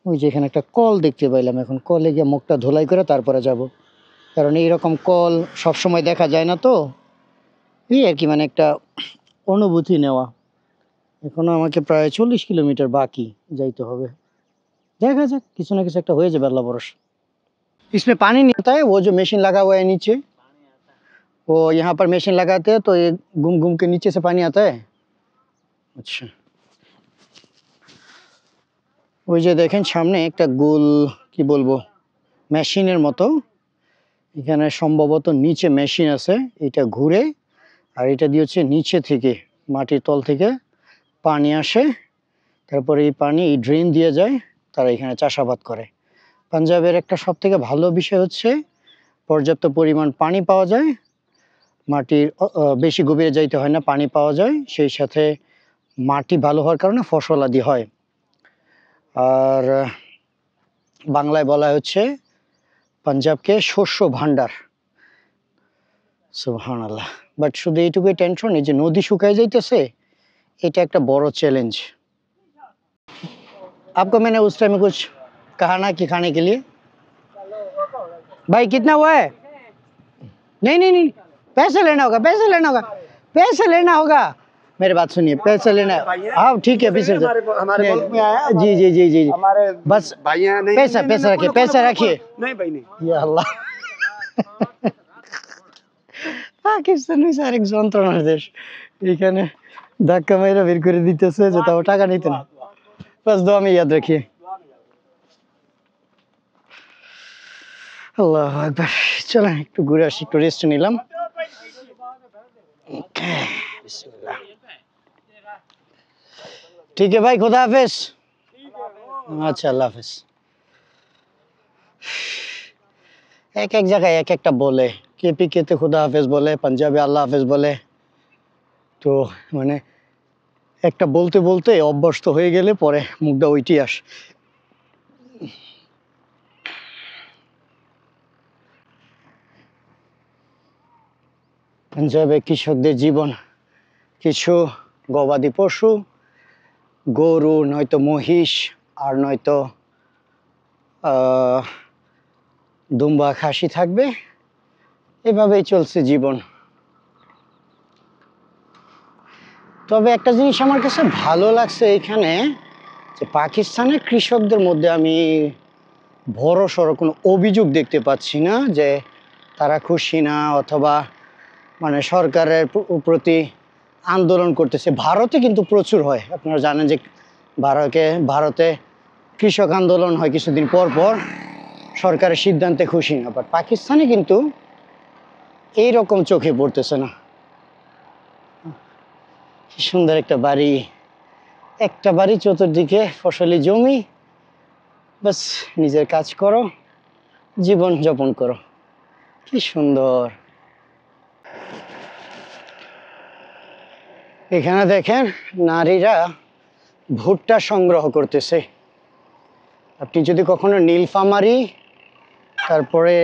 ওই যে এখানে একটা কল দেখতে পাইলাম, এখন কলে গিয়ে মুখটা ধোলাই করে তারপরে যাব, কারণ এইরকম কল সবসময় দেখা যায় না। তো এই আর কি, মানে একটা অনুভূতি নেওয়া। এখনো আমাকে প্রায় 40 কিলোমিটার বাকি যাইতে হবে, দেখা যাক কিছু না কিছু একটা হয়ে যাবে আল্লাহ ভরসা। इसमें पानी नहीं आता है, वो जो मशीन लगा हुआ है नीचे, वो यहाँ पर मशीन लगाते हैं तो ये घूम घूम के नीचे से पानी आता है। अच्छा ওই যে দেখেন সামনে একটা গোল কি বলবো মেশিনের মতো, এখানে সম্ভবত নিচে মেশিন আছে, এটা ঘুরে আর এটা দিয়ে হচ্ছে নিচে থেকে মাটির তল থেকে পানি আসে, তারপরে এই পানি এই ড্রেন দিয়ে যায়, তারা এখানে চাষাবাদ করে। পাঞ্জাবের একটা সব থেকে ভালো বিষয় হচ্ছে পর্যাপ্ত পরিমাণ পানি পাওয়া যায়, মাটির বেশি গভীরে যাইতে হয় না, পানি পাওয়া যায়, সেই সাথে মাটি ভালো হওয়ার কারণে ফসল আদি হয়। আর বাংলায় বলা হচ্ছে পাঞ্জাবকে শস্য ভান্ডার, সুবহানাল্লাহ। বাট শুধু এইটুকুই টেনশন, এই যে নদী শুকায় যাইতেছে, এটা একটা বড় চ্যালেঞ্জ। आपको मैंने उस टाइम में कुछ कहा ना कि खाने के लिए, भाई कितना हुआ है? नहीं नहीं नहीं पैसे लेना होगा, पैसे लेना होगा, पैसे लेना होगा, मेरी बात सुनिए, पैसे लेना। हाँ ठीक है, पीछे हमारे मुल्क में आया, जी जी जी जी हमारे बस भाई हैं, नहीं पैसा नहीं, पैसा नहीं, रखिए, बोलो, पैसा बोलो, रखिए। बोलो। नहीं भाई नहीं, या আল্লাহ, পাকিস্তান হইছে আরেক যন্ত্রণার দেশ, এখানে ধাক্কা মাইরা বের করে দিতেছে যে তাও টাকা নিতে না। বাস দোয়া में याद रखिए। আল্লাহ আকবার। চলেন একটু ঘুরে আসি, একটু রেস্ট নিলাম। বিসমিল্লাহ। ठीक है भाई, खुदा हाफिज। अच्छा আল্লাহ হাফিজ। এক এক জায়গায় এক একটা বলে, কেপিকেতে খুদা হাফেজ বলে, পাঞ্জাবে আল্লাহ হাফেজ বলে। তো মানে একটা বলতে বলতে অভ্যস্ত হয়ে গেলে পরে মুখটা ওইটি আসে। পাঞ্জাবে কৃষকদের জীবন, কিছু গবাদি পশু, গরু নয়তো মহিষ আর নয়তো দুম্বা খাসি থাকবে, এভাবেই চলছে জীবন। তবে একটা জিনিস আমার কাছে ভালো লাগছে এখানে, যে পাকিস্তানের কৃষকদের মধ্যে আমি বড় সড়ো কোনো অভিযোগ দেখতে পাচ্ছি না যে তারা খুশি না, অথবা মানে সরকারের প্রতি আন্দোলন করতেছে। ভারতে কিন্তু প্রচুর হয়, আপনারা জানেন যে ভারতে কৃষক আন্দোলন হয় কিছুদিন পর পর, সরকারের সিদ্ধান্তে খুশি না। বাট পাকিস্তানে কিন্তু এইরকম চোখে পড়তেছে না। কি সুন্দর একটা বাড়ি, চতুর্দিকে ফসলি জমি, বাস নিজের কাজ করো, জীবন যাপন করো। কি সুন্দর। এখানে দেখেন নারীরা ভুট্টা সংগ্রহ করতেছে। আপনি যদি কখনো নীলফামারী, তারপরে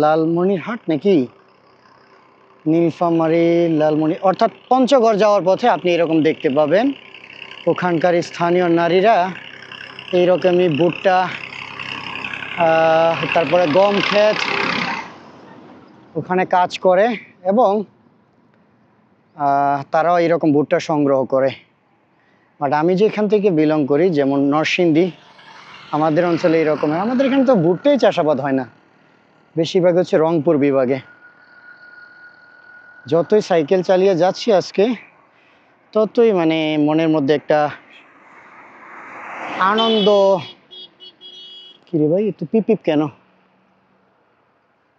লালমনিরহাট নাকি নীলফামারী লালমনি, অর্থাৎ পঞ্চগড় যাওয়ার পথে আপনি এরকম দেখতে পাবেন। ওখানকার স্থানীয় নারীরা এইরকমই ভুট্টা, তারপরে গম ক্ষেত ওখানে কাজ করে এবং তারাও এরকম ভুট্টা সংগ্রহ করে। বাট আমি যেখান থেকে বিলং করি, যেমন নরসিংদী, আমাদের অঞ্চলে এরকম, আমাদের এখানে তো ভুট্টাই চাষাবাদ হয় না, বেশিরভাগ হচ্ছে রংপুর বিভাগে। যতই সাইকেল চালিয়ে যাচ্ছি আজকে, ততই মানে মনের মধ্যে একটা আনন্দ। কি রে ভাই, একটু পিপ পিপ কেন?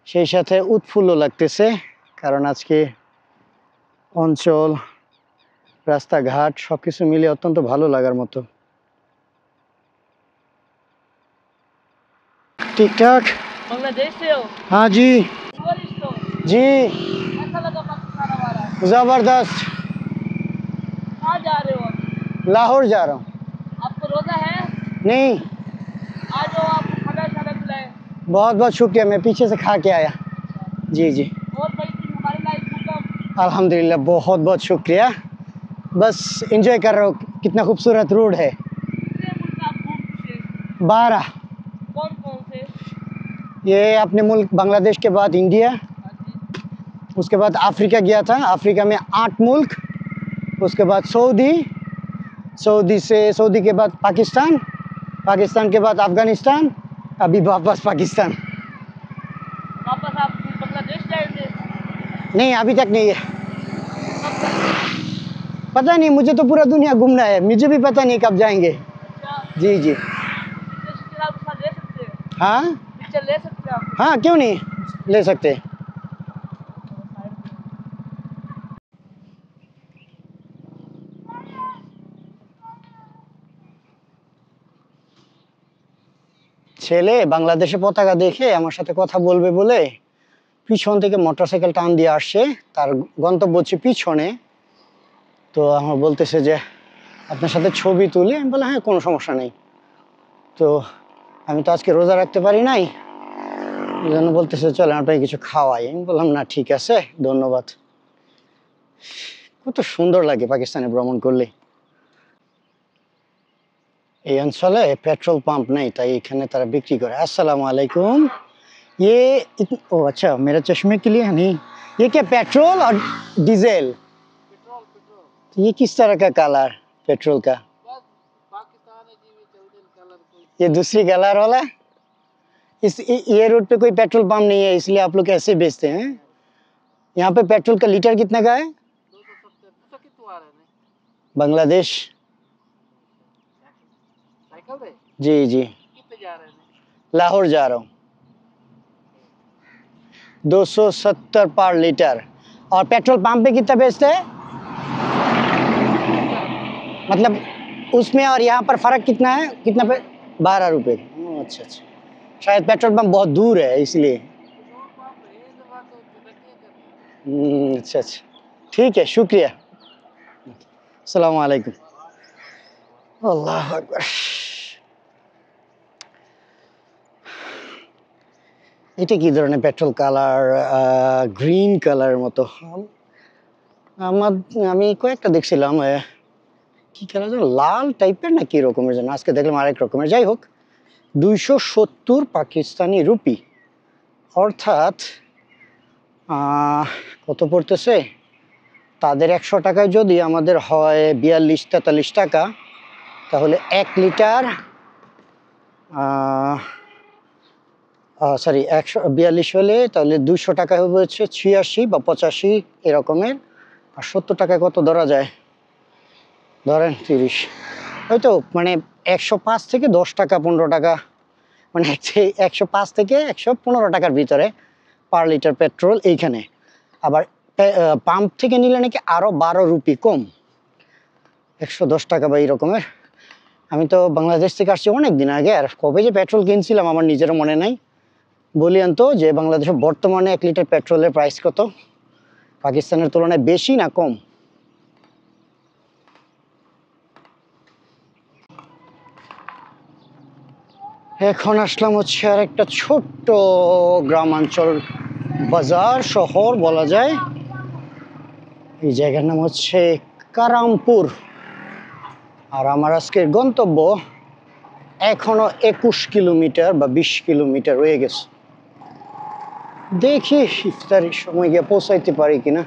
সেই সাথে উৎফুল্ল লাগতেছে, কারণ আজকে অঞ্চল, রাস্তাঘাট সবকিছু মিলে অত্যন্ত ভালো লাগার মতো। ঠিকঠাক। बांग्लादेश से हो? हाँ जी टूरिस्ट हो? जी, कैसा लगा पाकिस्तान हमारा? जबरदस्त। कहाँ जा रहे हो आप? लाहौर जा रहा हूँ। आपको रोजा है? नहीं, आज हो आपको खाना खाना खिलाए। बहुत बहुत शुक्रिया, मैं पीछे से खा के आया। जी जी, और भाई तुम हमारे लाइफ हुक्म। अल्हम्दुलिल्लाह, बहुत बहुत शुक्रिया। बस एंजॉय कर रहा हूँ, कितना खूबसूरत रोड है। कितने मुल्क आप घूम चुके? 12। कौन कौन से? ये अपने मुल्क बांग्लादेश के बाद इंडिया, हाँ जी। उसके बाद अफ्रीका गया था, अफ्रीका में 8 मुल्क, उसके बाद सऊदी के बाद पाकिस्तान, पाकिस्तान के बाद अफगानिस्तान, अभी वापस पाकिस्तान। वापस आप बांग्लादेश जाएंगे? नहीं, अभी तक नहीं है, कब जाएंगे? पता नहीं, मुझे तो पूरा दुनिया घूमना है, मुझे भी पता नहीं कब जाएंगे। अच्छा, जी जी, पिक्चर आप साथ ले सकते हैं? हाँ पिक्चर ले सकते हैं आप? हाँ, क्यों नहीं ले सकते। ছেলে বাংলাদেশে পতাকা দেখে আমার সাথে কথা বলবে বলে পিছন থেকে মোটরসাইকেল টান দিয়ে আসছে, তার গন্তব্য হচ্ছে পিছনে। তো আমার বলতেছে যে আপনার সাথে ছবি তুলি, আমি বললাম হ্যাঁ কোনো সমস্যা নেই। তো আমি তো আজকে রোজা রাখতে পারি নাই, এই জন্য বলতেছে চলেন আপনাকে কিছু খাওয়াই। আমি বললাম না ঠিক আছে, ধন্যবাদ। কত সুন্দর লাগে পাকিস্তানে ভ্রমণ করলে। এই অঞ্চলে পেট্রোল পাম্প নেই, তাই এখানে তারা বিক্রি করে। अस्सलाम वालेकुम, ये ओ अच्छा, मेरा चश्मे के लिए नहीं, ये क्या पेट्रोल और डीजल? पेट्रोल पेट्रोल तो ये किस तरह का कलर पेट्रोल का? बस पाकिस्तान है जी में चलते हैं कलर कोई ये दूसरी कलर वाला? ये रोड पे कोई पेट्रोल पंप नहीं है, इसलिए आप लोग ऐसे बेचते हैं। यहाँ पे पेट्रोल का लीटर कितना का है? 270 200 कितने आ रहे हैं बांग्लादेश। साइकिल पे जी जी, कितने जा रहे हैं लाहौर जा रहा हूँ। 270 पर लीटर। और पेट्रोल पंप पे कितना बेचते हैं, मतलब उसमें और यहाँ पर फर्क कितना है, कितना पे? 12 रुपये। अच्छा अच्छा, शायद पेट्रोल पंप बहुत दूर है इसलिए। पेट्रोल पंप है ये दफा तो तरक्की कर रही है अच्छा अच्छा, ठीक है, शुक्रिया। अस्सलाम वालेकुम। अल्लाह আকবার। এটা কি ধরনের পেট্রোল কালার? গ্রিন কালারের মতো। আমার আমি কয়েকটা দেখছিলাম, কি কালার যেন, লাল টাইপের না কি রকমের যেন, আজকে দেখলাম আরেক রকমের। যাই হোক, 270 পাকিস্তানি রুপি, অর্থাৎ কত পড়তেছে তাদের 100 টাকায় যদি আমাদের হয় 42-43 টাকা, তাহলে 1 লিটার, সরি 142 হলে তাহলে 200 টাকা হবে হচ্ছে 86 বা 85 এরকমের। আর 70 টাকায় কত ধরা যায়? ধরেন 30, হয়তো মানে 105 থেকে 10 টাকা 15 টাকা, মানে 105 থেকে 115 টাকার ভিতরে পার লিটার পেট্রোল এইখানে। আবার পাম্প থেকে নিলে নাকি আরও 12 রুপি কম, 110 টাকা বা এই রকমের। আমি তো বাংলাদেশ থেকে আসছি অনেক দিন আগে, আর কবে যে পেট্রোল কিনছিলাম আমার নিজেরও মনে নাই। বলিয়েন তো যে বাংলাদেশে বর্তমানে 1 লিটার পেট্রোলের প্রাইস কত? পাকিস্তানের তুলনায় বেশি না কম? এখন আসলাম হচ্ছে আর একটা ছোট্ট গ্রামাঞ্চল বাজার শহর বলা যায়। এই জায়গার নাম হচ্ছে কারামপুর। আর আমার আজকের গন্তব্য এখনো 21 কিলোমিটার বা 20 কিলোমিটার রয়ে গেছে। দেখি ইফতারির সময় গিয়ে পৌঁছাইতে পারি কিনা।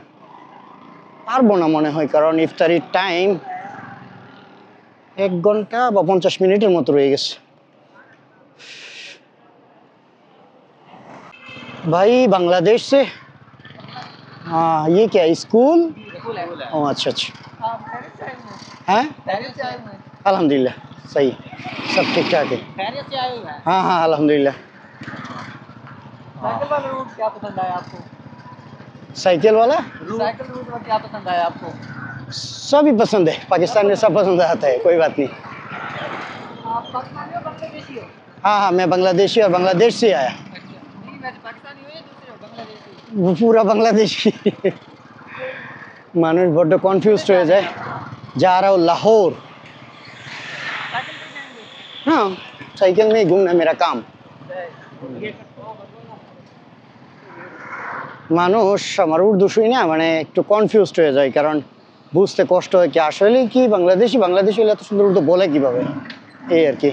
পারবো না মনে হয়, কারণ ইফতারির টাইম 1 ঘন্টা বা 50 মিনিটের মতো রয়ে গেছে। भाई बांग्लादेश से? हाँ, ये क्या स्कूल? ओह अच्छा अच्छा। हैं? अल्हम्दुलिल्लाह सही, सब ठीक ठाक है। हाँ हाँ अल्हम्दुलिल्लाह। साइकिल वाला रूट क्या पसंद आया आपको? साइकिल वाला साइकिल रूट में क्या पसंद आया आपको? सभी पसंद है, पाकिस्तान में सब पसंद आता है, कोई बात नहीं। आप पाकिस्तानी हो बांग्लादेशी हो? हाँ हाँ मैं बांग्लादेशी और बांग्लादेश से आया। नहीं मैं पाकिस्तानी हूँ या दूसरे हो बांग्लादेशी? वो पूरा बांग्लादेशी। मानुष बड्ड कन्फ्यूज हो जाए। जा रहा हूँ लाहौर। साइकिल पे जाएंगे? हाँ साइकिल में ही घूमना मेरा काम। মানুষ আমার উর্দু শুই না মানে একটু কনফিউজড হয়ে যায়, কারণ বুঝতে কষ্ট হয় কি আসলে কি বাংলাদেশি বাংলাদেশি হলে এত সুন্দর উর্দু বলে কিভাবে, এই আর কি।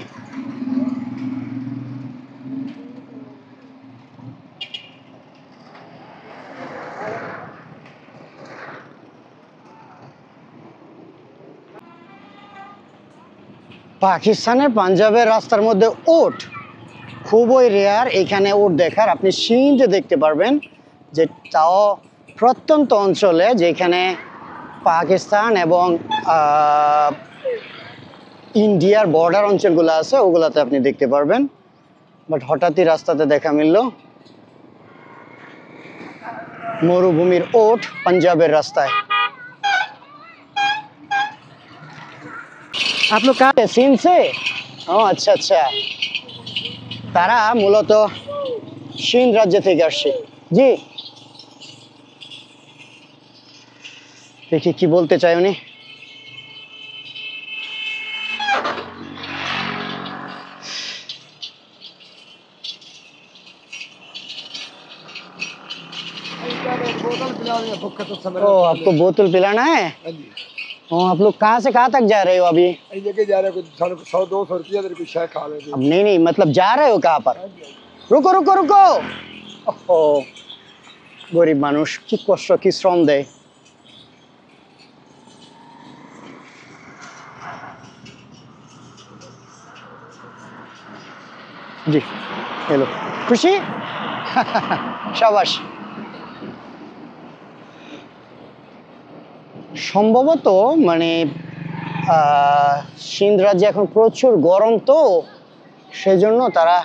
পাকিস্তানের পাঞ্জাবের রাস্তার মধ্যে ওট খুবই রেয়ার, এখানে ওট দেখার আপনি সিন্ধে দেখতে পারবেন, যে তাও প্রত্যন্ত অঞ্চলে যেখানে পাকিস্তান এবং ইন্ডিয়ার বর্ডার অঞ্চলগুলো আছে ওগুলাতে আপনি দেখতে পারবেন। বাট হঠাৎই রাস্তাতে দেখা মিলল মরুভূমির ওট পাঞ্জাবের রাস্তায়। आप लोग कहाँ है? सिंध से? ও আচ্ছা আচ্ছা, তারা মূলত সিন্ধ রাজ্য থেকে আসছে। জি দেখি কি বলতে চাই উনি। ओ आपको बोतल पिलाना है? आप लोग कहाँ से कहाँ तक जा रहे हो अभी? लेके जा रहे हो 100-200 रुपया तेरे को शायद खा लेंगे। अब नहीं नहीं मतलब जा रहे हो कहाँ पर? रुको रुको रुको। ओहो गरीब মানুষ কি কষ্ট কি শ্রম দেয়। জি হ্যালো খুশি? শাবাশ। সম্ভবত মানে সিন্ধ রাজ্যে এখন প্রচুর গরম, তো সেই জন্য তারা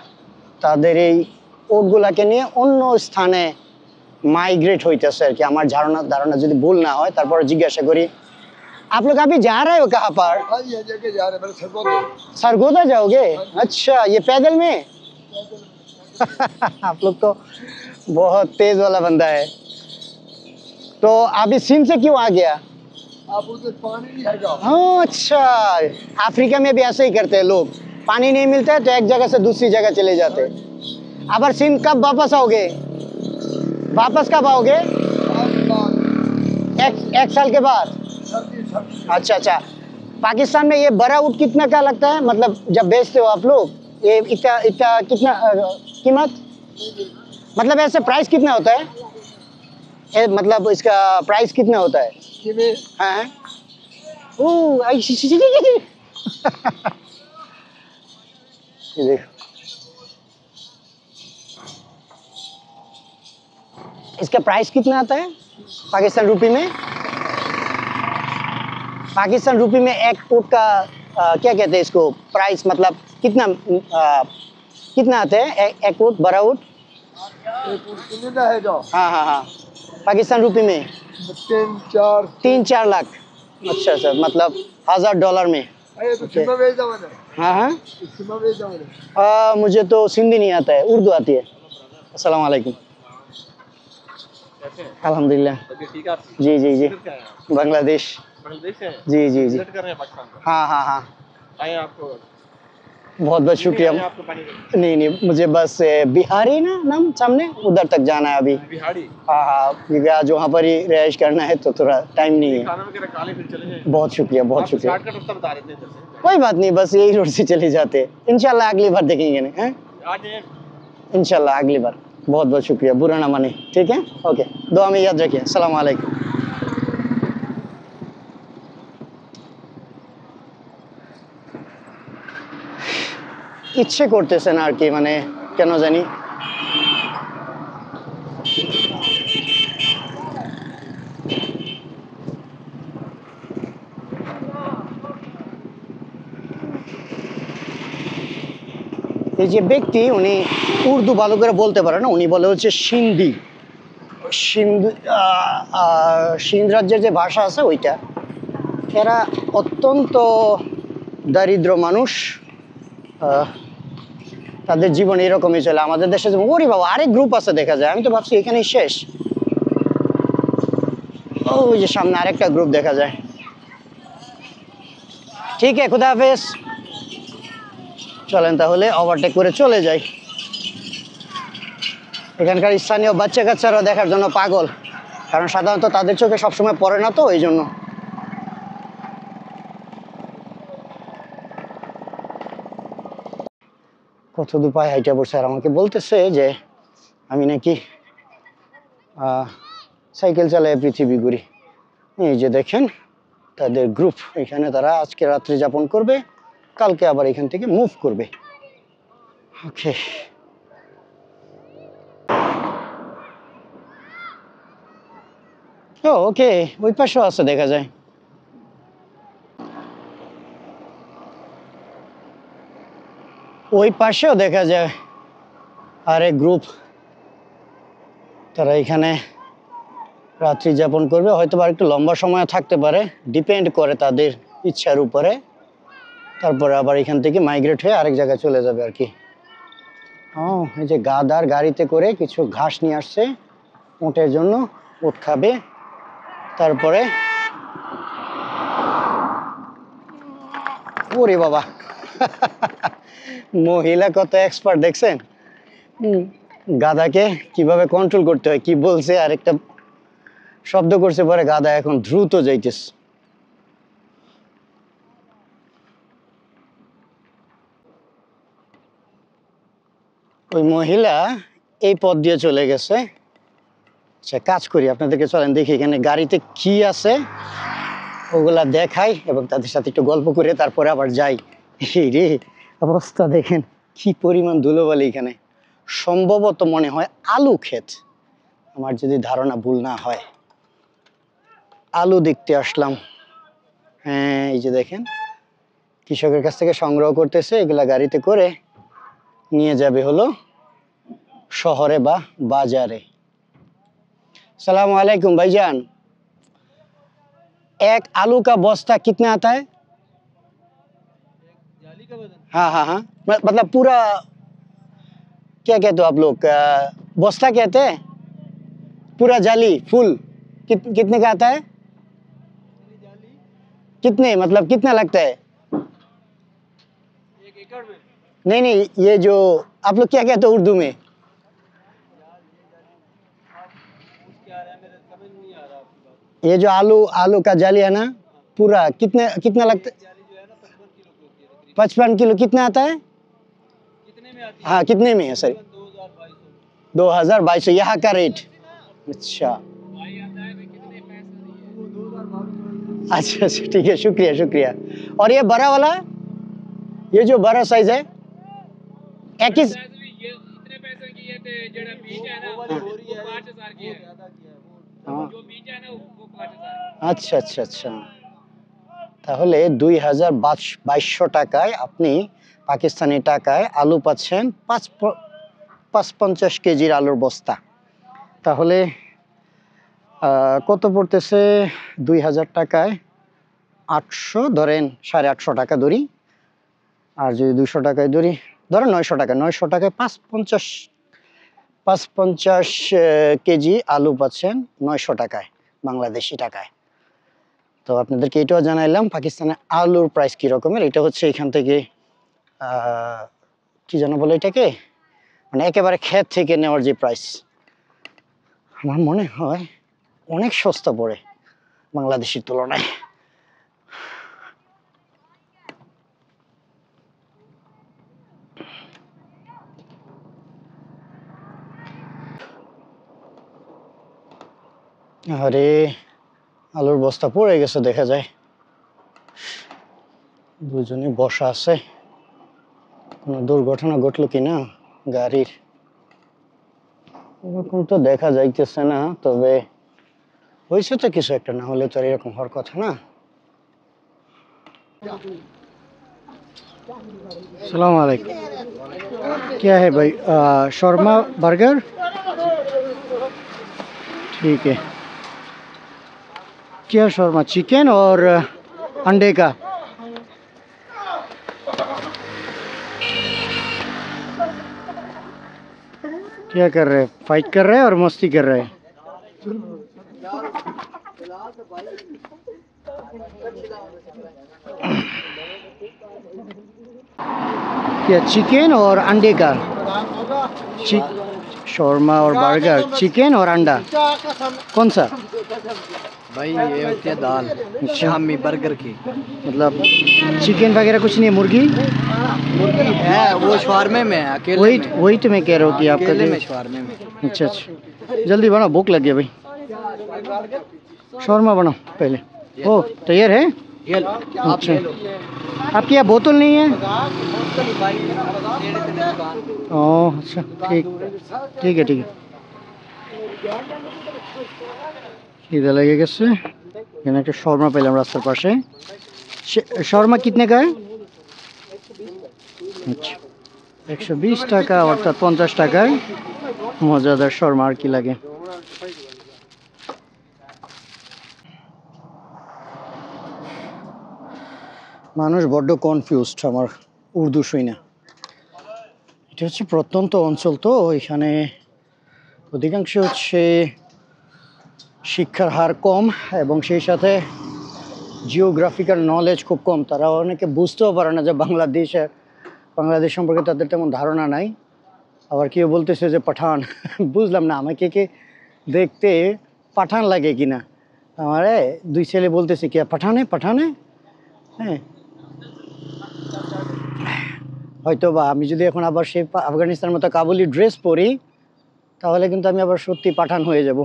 তাদের এই ওটগুলাকে নিয়ে অন্য স্থানে মাইগ্রেট হইতেছে আর কি। আমার ধারণা যদি ভুল না হয়, তারপরে জিজ্ঞাসা করি। आप लोग अभी जा रहे हो कहाँ पर? ये जगह जा रहे हैं सरगोदा। सरगोदा जाओगे? अच्छा ये पैदल में? आप लोग तो बहुत तेज वाला बंदा है। तो अभी सिंध से क्यों आ गया? आप उधर पानी नहीं है। हाँ अच्छा, अफ्रीका में भी ऐसे ही करते हैं लोग, पानी नहीं मिलता है तो एक जगह से दूसरी जगह चले जाते हैं। अब सिंध कब वापस आओगे? वापस कब आओगे? एक साल के बाद? अच्छा अच्छा। पाकिस्तान में ये बड़ा ऊँट कितना का लगता है, मतलब जब बेचते हो आप लोग ये इतना इतना कितना कीमत, मतलब ऐसे प्राइस कितना होता है? मतलब इसका प्राइस कितना होता है? हाँ देखो इसका प्राइस कितना आता है पाकिस्तान रुपी में? पाकिस्तान रुपी में 1 ऊँट का क्या कहते हैं इसको प्राइस, मतलब कितना कितना आते हैं एक ऊँट, बड़ा ऊँट? है जो हाँ हाँ हाँ, पाकिस्तान रुपी में 3-4 3-4 लाख। अच्छा अच्छा, मतलब $1000 में। अरे तो सीमा भेज दो मैंने, हाँ हाँ, सीमा भेज दो मैंने। मुझे तो सिंधी नहीं आता है, उर्दू आती है। अस्सलाम वालेकुम। कैसे हैं? अल्हम्दुलिल्लाह। तबीयत ठीक है आपकी? जी जी जी, किधर से आए हैं आप? बांग्लादेश। बांग्लादेश से हैं? जी जी जी, विजिट कर रहे हैं पाकिस्तान को? हाँ हाँ हाँ, आए आपको बहुत बहुत शुक्रिया। नहीं आए आपको पानी का? नहीं नहीं, मुझे बस बिहारी ना नाम सामने, उधर तक जाना है अभी। बिहाड़ी हाँ हाँ, क्योंकि आज वहाँ पर ही रिहाइश करना है तो थोड़ा टाइम नहीं है। खाना वगैरह खा ले फिर चले जाएं। बहुत शुक्रिया, बहुत आप शुक्रिया। शॉर्टकट रास्ता बता रहे थे इधर से। कोई बात नहीं, बस यही रोड से चले जाते हैं। इंशाल्लाह अगली बार देखेंगे ना, हैं? आज ये इंशाल्लाह अगली बार। बहुत बहुत शुक्रिया, बुरा ना माने, ठीक है? ओके, दुआ में याद रखिए। अस्सलाम वालेकुम। ইচ্ছে করতেছে না আর কি, মানে কেন জানি। এই যে ব্যক্তি, উনি উর্দু ভালো করে বলতে পারে না, উনি বলে হচ্ছে সিন্ধি। সিন্ধ সিন্ধ রাজ্যের যে ভাষা আছে ওইটা। এরা অত্যন্ত দারিদ্র মানুষ, তাদের জীবন এরকমই চলে। আমাদের দেশে যেমন, ওরে বাবা আরেক গ্রুপ আছে দেখা যায়, আমি তো ভাবছি এখানেই শেষ। ওই যে সামনে আরেকটা গ্রুপ দেখা যায়। ঠিক আছে, খুদা হাফেজ। চলেন তাহলে ওভারটেক করে চলে যাই। এখানকার স্থানীয় বাচ্চা কাচ্চারা দেখার জন্য পাগল, কারণ সাধারণত তাদের চোখে সবসময় পড়ে না, তো এই জন্য। কত দূর পায়ে হাইটা পড়ছে, আর আমাকে বলতেছে যে আমি নাকি সাইকেল চালায় পৃথিবী ঘুরি। এই যে দেখেন তাদের গ্রুপ, এখানে তারা আজকে রাত্রি যাপন করবে, কালকে আবার এখান থেকে মুভ করবে। ওকে, ও ওকে, ওই পাশেও আছে দেখা যায়। ওই পাশেও দেখা যায় আরেক গ্রুপ, তারা এখানে রাত্রি যাপন করবে, হয়তো বা একটু লম্বা সময় থাকতে পারে, ডিপেন্ড করে তাদের ইচ্ছার উপরে। তারপরে আবার এখান থেকে মাইগ্রেট হয়ে আরেক জায়গায় চলে যাবে আর কি। ও, এই যে গাদার গাড়িতে করে কিছু ঘাস নিয়ে আসছে উটের জন্য, উট খাবে। তারপরে ওরে বাবা, মহিলা কত এক্সপার্ট দেখছেন, গাধাকে কিভাবে কন্ট্রোল করতে হয়। কি বলছে, আরেকটা শব্দ করছে, পরে গাধা এখন দ্রুত যাইতেছে। ওই মহিলা এই পথ দিয়ে চলে গেছে। আচ্ছা, কাজ করি, আপনাদেরকে চলেন দেখি এখানে গাড়িতে কি আছে, ওগুলা দেখাই এবং তাদের সাথে একটু গল্প করে তারপরে আবার যাই। রে অবস্থা দেখেন, কি পরিমাণ ধুলোবালি এখানে। সম্ভবত মনে হয় আলু ক্ষেত, আমার যদি ধারণা ভুল না হয়। আলু দেখতে আসলাম। হ্যাঁ, এই যে দেখেন কৃষকের কাছ থেকে সংগ্রহ করতেছে, এগুলা গাড়িতে করে নিয়ে যাবে হলো শহরে বা বাজারে। सलाम वालेकुम भाईजान, एक आलू का बस्ता कितना आता है? जाली का वजन हाँ हाँ हाँ, मतलब पूरा क्या कहते हो आप लोग, बस्ता कहते हैं, पूरा जाली फुल कितने का आता है? जाली कितने, मतलब कितना लगता है? 1 एकड़ में नहीं नहीं, ये जो आप लोग क्या कहते हो उर्दू में? क्या आ रहा है, मेरे समझ नहीं आ रहा आपकी बात। ये जो आलू आलू का जाली है ना, पूरा कितना लगता है? जाली जो है ना 55 किलो की होती है तकरीबन। 55 किलो कितना आता है? कितने में आती है? हाँ, कितने में है सर? 2200 यहाँ का रेट। अच्छा भाई आता है, कितने पैसे नहीं है वो 2022 अच्छा अच्छा, ठीक है, शुक्रिया शुक्रिया। और ये बड़ा वाला, ये जो बड़ा साइज है, एक ही। ये इतने पैसे की ये थे, जेड़ा बीज है ना वो 5000 की है, ज्यादा की है वो हाँ, जो बीज है ना वो 5000 अच्छा अच्छा अच्छा। তাহলে 2200 টাকায় আপনি পাকিস্তানি টাকায় আলু পাচ্ছেন 550 কেজির আলুর বস্তা। তাহলে কত পড়তেছে 2000 টাকায় 800, ধরেন 850 টাকা ধরি, আর যদি 200 টাকায় ধরি, ধরেন 900 টাকা, 900 টাকায় 550 কেজি আলু পাচ্ছেন 900 টাকায় বাংলাদেশি টাকায়। তো আপনাদেরকে এটাও জানাইলাম পাকিস্তানে আলুর প্রাইস কি রকমের। এটা হচ্ছে এখান থেকে কি যেন বলে এটাকে, মানে একেবারে ক্ষেত থেকে নেওয়ার যে প্রাইস, আমার মনে হয় অনেক সস্তা পড়ে বাংলাদেশের তুলনায়। আরে আলুর বস্তা পড়ে গেছে দেখা যায়, দুজনে বসা আছে, কোনো দুর্ঘটনা ঘটলো কিনা গাড়ির এরকম তো দেখা যাইতেছে না, তবে হয়েছে তো কিছু একটা, না হলে তো আর এরকম হওয়ার কথা না। अस्सलाम वालेकुम, क्या है भाई? शौरमा बर्गर, ठीक है। क्या शौरमा, चिकन और अंडे का? क्या कर रहे हैं, फाइट कर रहे हैं और मस्ती कर रहे हैं? क्या चिकन और अंडे का? शौरमा और बर्गर, चिकन और अंडा, कौन सा? भाई ये होती है दाल शामी बर्गर की, मतलब चिकन वगैरह कुछ नहीं है? मुर्गी मुर्गी है वो शवारमे में है, अकेले वही में। वही तो मैं कह रहा हूँ कि आपका अकेले जो- में शवारमे में। अच्छा अच्छा, जल्दी बनाओ, भूख लग गया भाई। शौरमा बनाओ पहले। ओ तैयार है? ये लो, आप अच्छा, ले लो। आपके यहाँ बोतल नहीं है? चलो भाई नेड़े तेरे दुकान। ओह अच्छा, ठीक ठीक है ठीक है। খিদে লেগে গেছে, এখানে একটা শর্মা পেলাম রাস্তার পাশে। শর্মা কিতনে কা है? আচ্ছা 120 টাকা, অর্থাৎ 50 টাকায় মজাদার শর্মা, আর কি লাগে। মানুষ বড্ড কনফিউজড আমার উর্দু শুই না। এটা হচ্ছে প্রত্যন্ত অঞ্চল, তো এখানে অধিকাংশ হচ্ছে শিক্ষার হার কম এবং সেই সাথে জিওগ্রাফিক্যাল নলেজ খুব কম। তারা অনেকে বুঝতেও পারে না যে বাংলাদেশ সম্পর্কে তাদের তেমন ধারণা নাই। আবার কেউ বলতেছে যে পাঠান, বুঝলাম না আমাকে কে দেখতে পাঠান লাগে কিনা। আমারে দুই ছেলে বলতেছে কি পাঠানে পাঠানে, হ্যাঁ হয়তো বা আমি যদি এখন আবার সেই আফগানিস্তানের মতো কাবুলি ড্রেস পরি, তাহলে কিন্তু আমি আবার সত্যি পাঠান হয়ে যাব।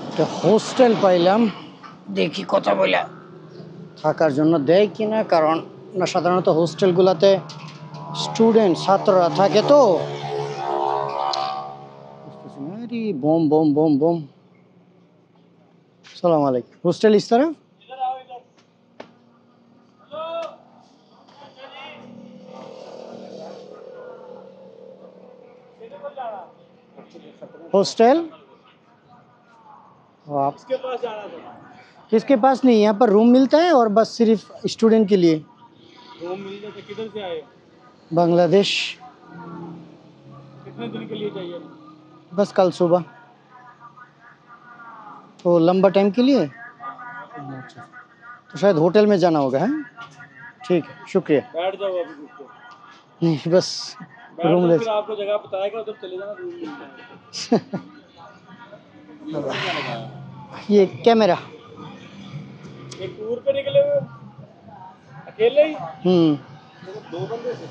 একটা হোস্টেল পাইলাম, দেখি কথা বলে থাকার জন্য দেয় কিনা, কারণ না সাধারণত হোস্টেলগুলোতে স্টুডেন্ট ছাত্ররা থাকে তো। अरे बम बम बम बम। सलाम वालेकुम, हॉस्टल इस तरफ? हॉस्टल आप किसके पास नहीं, यहाँ पर रूम मिलता है और बस सिर्फ स्टूडेंट के लिए? रूम मिल जाते। किधर से आए? बांग्लादेश। कितने दिन के लिए चाहिए? बस कल सुबह। तो लंबा टाइम के लिए? तो शायद होटल में जाना होगा, है? ठीक है, शुक्रिया। बैठ जाओ अभी रुक के। नहीं बस बैठ रूम जाओ, ले। फिर आपको जगह बताएगा उधर चले जाना, रूम मिल जाएगा। ये कैमरा। एक टूर पे निकले हुए हो? अकेले ही? दो बंदे थे।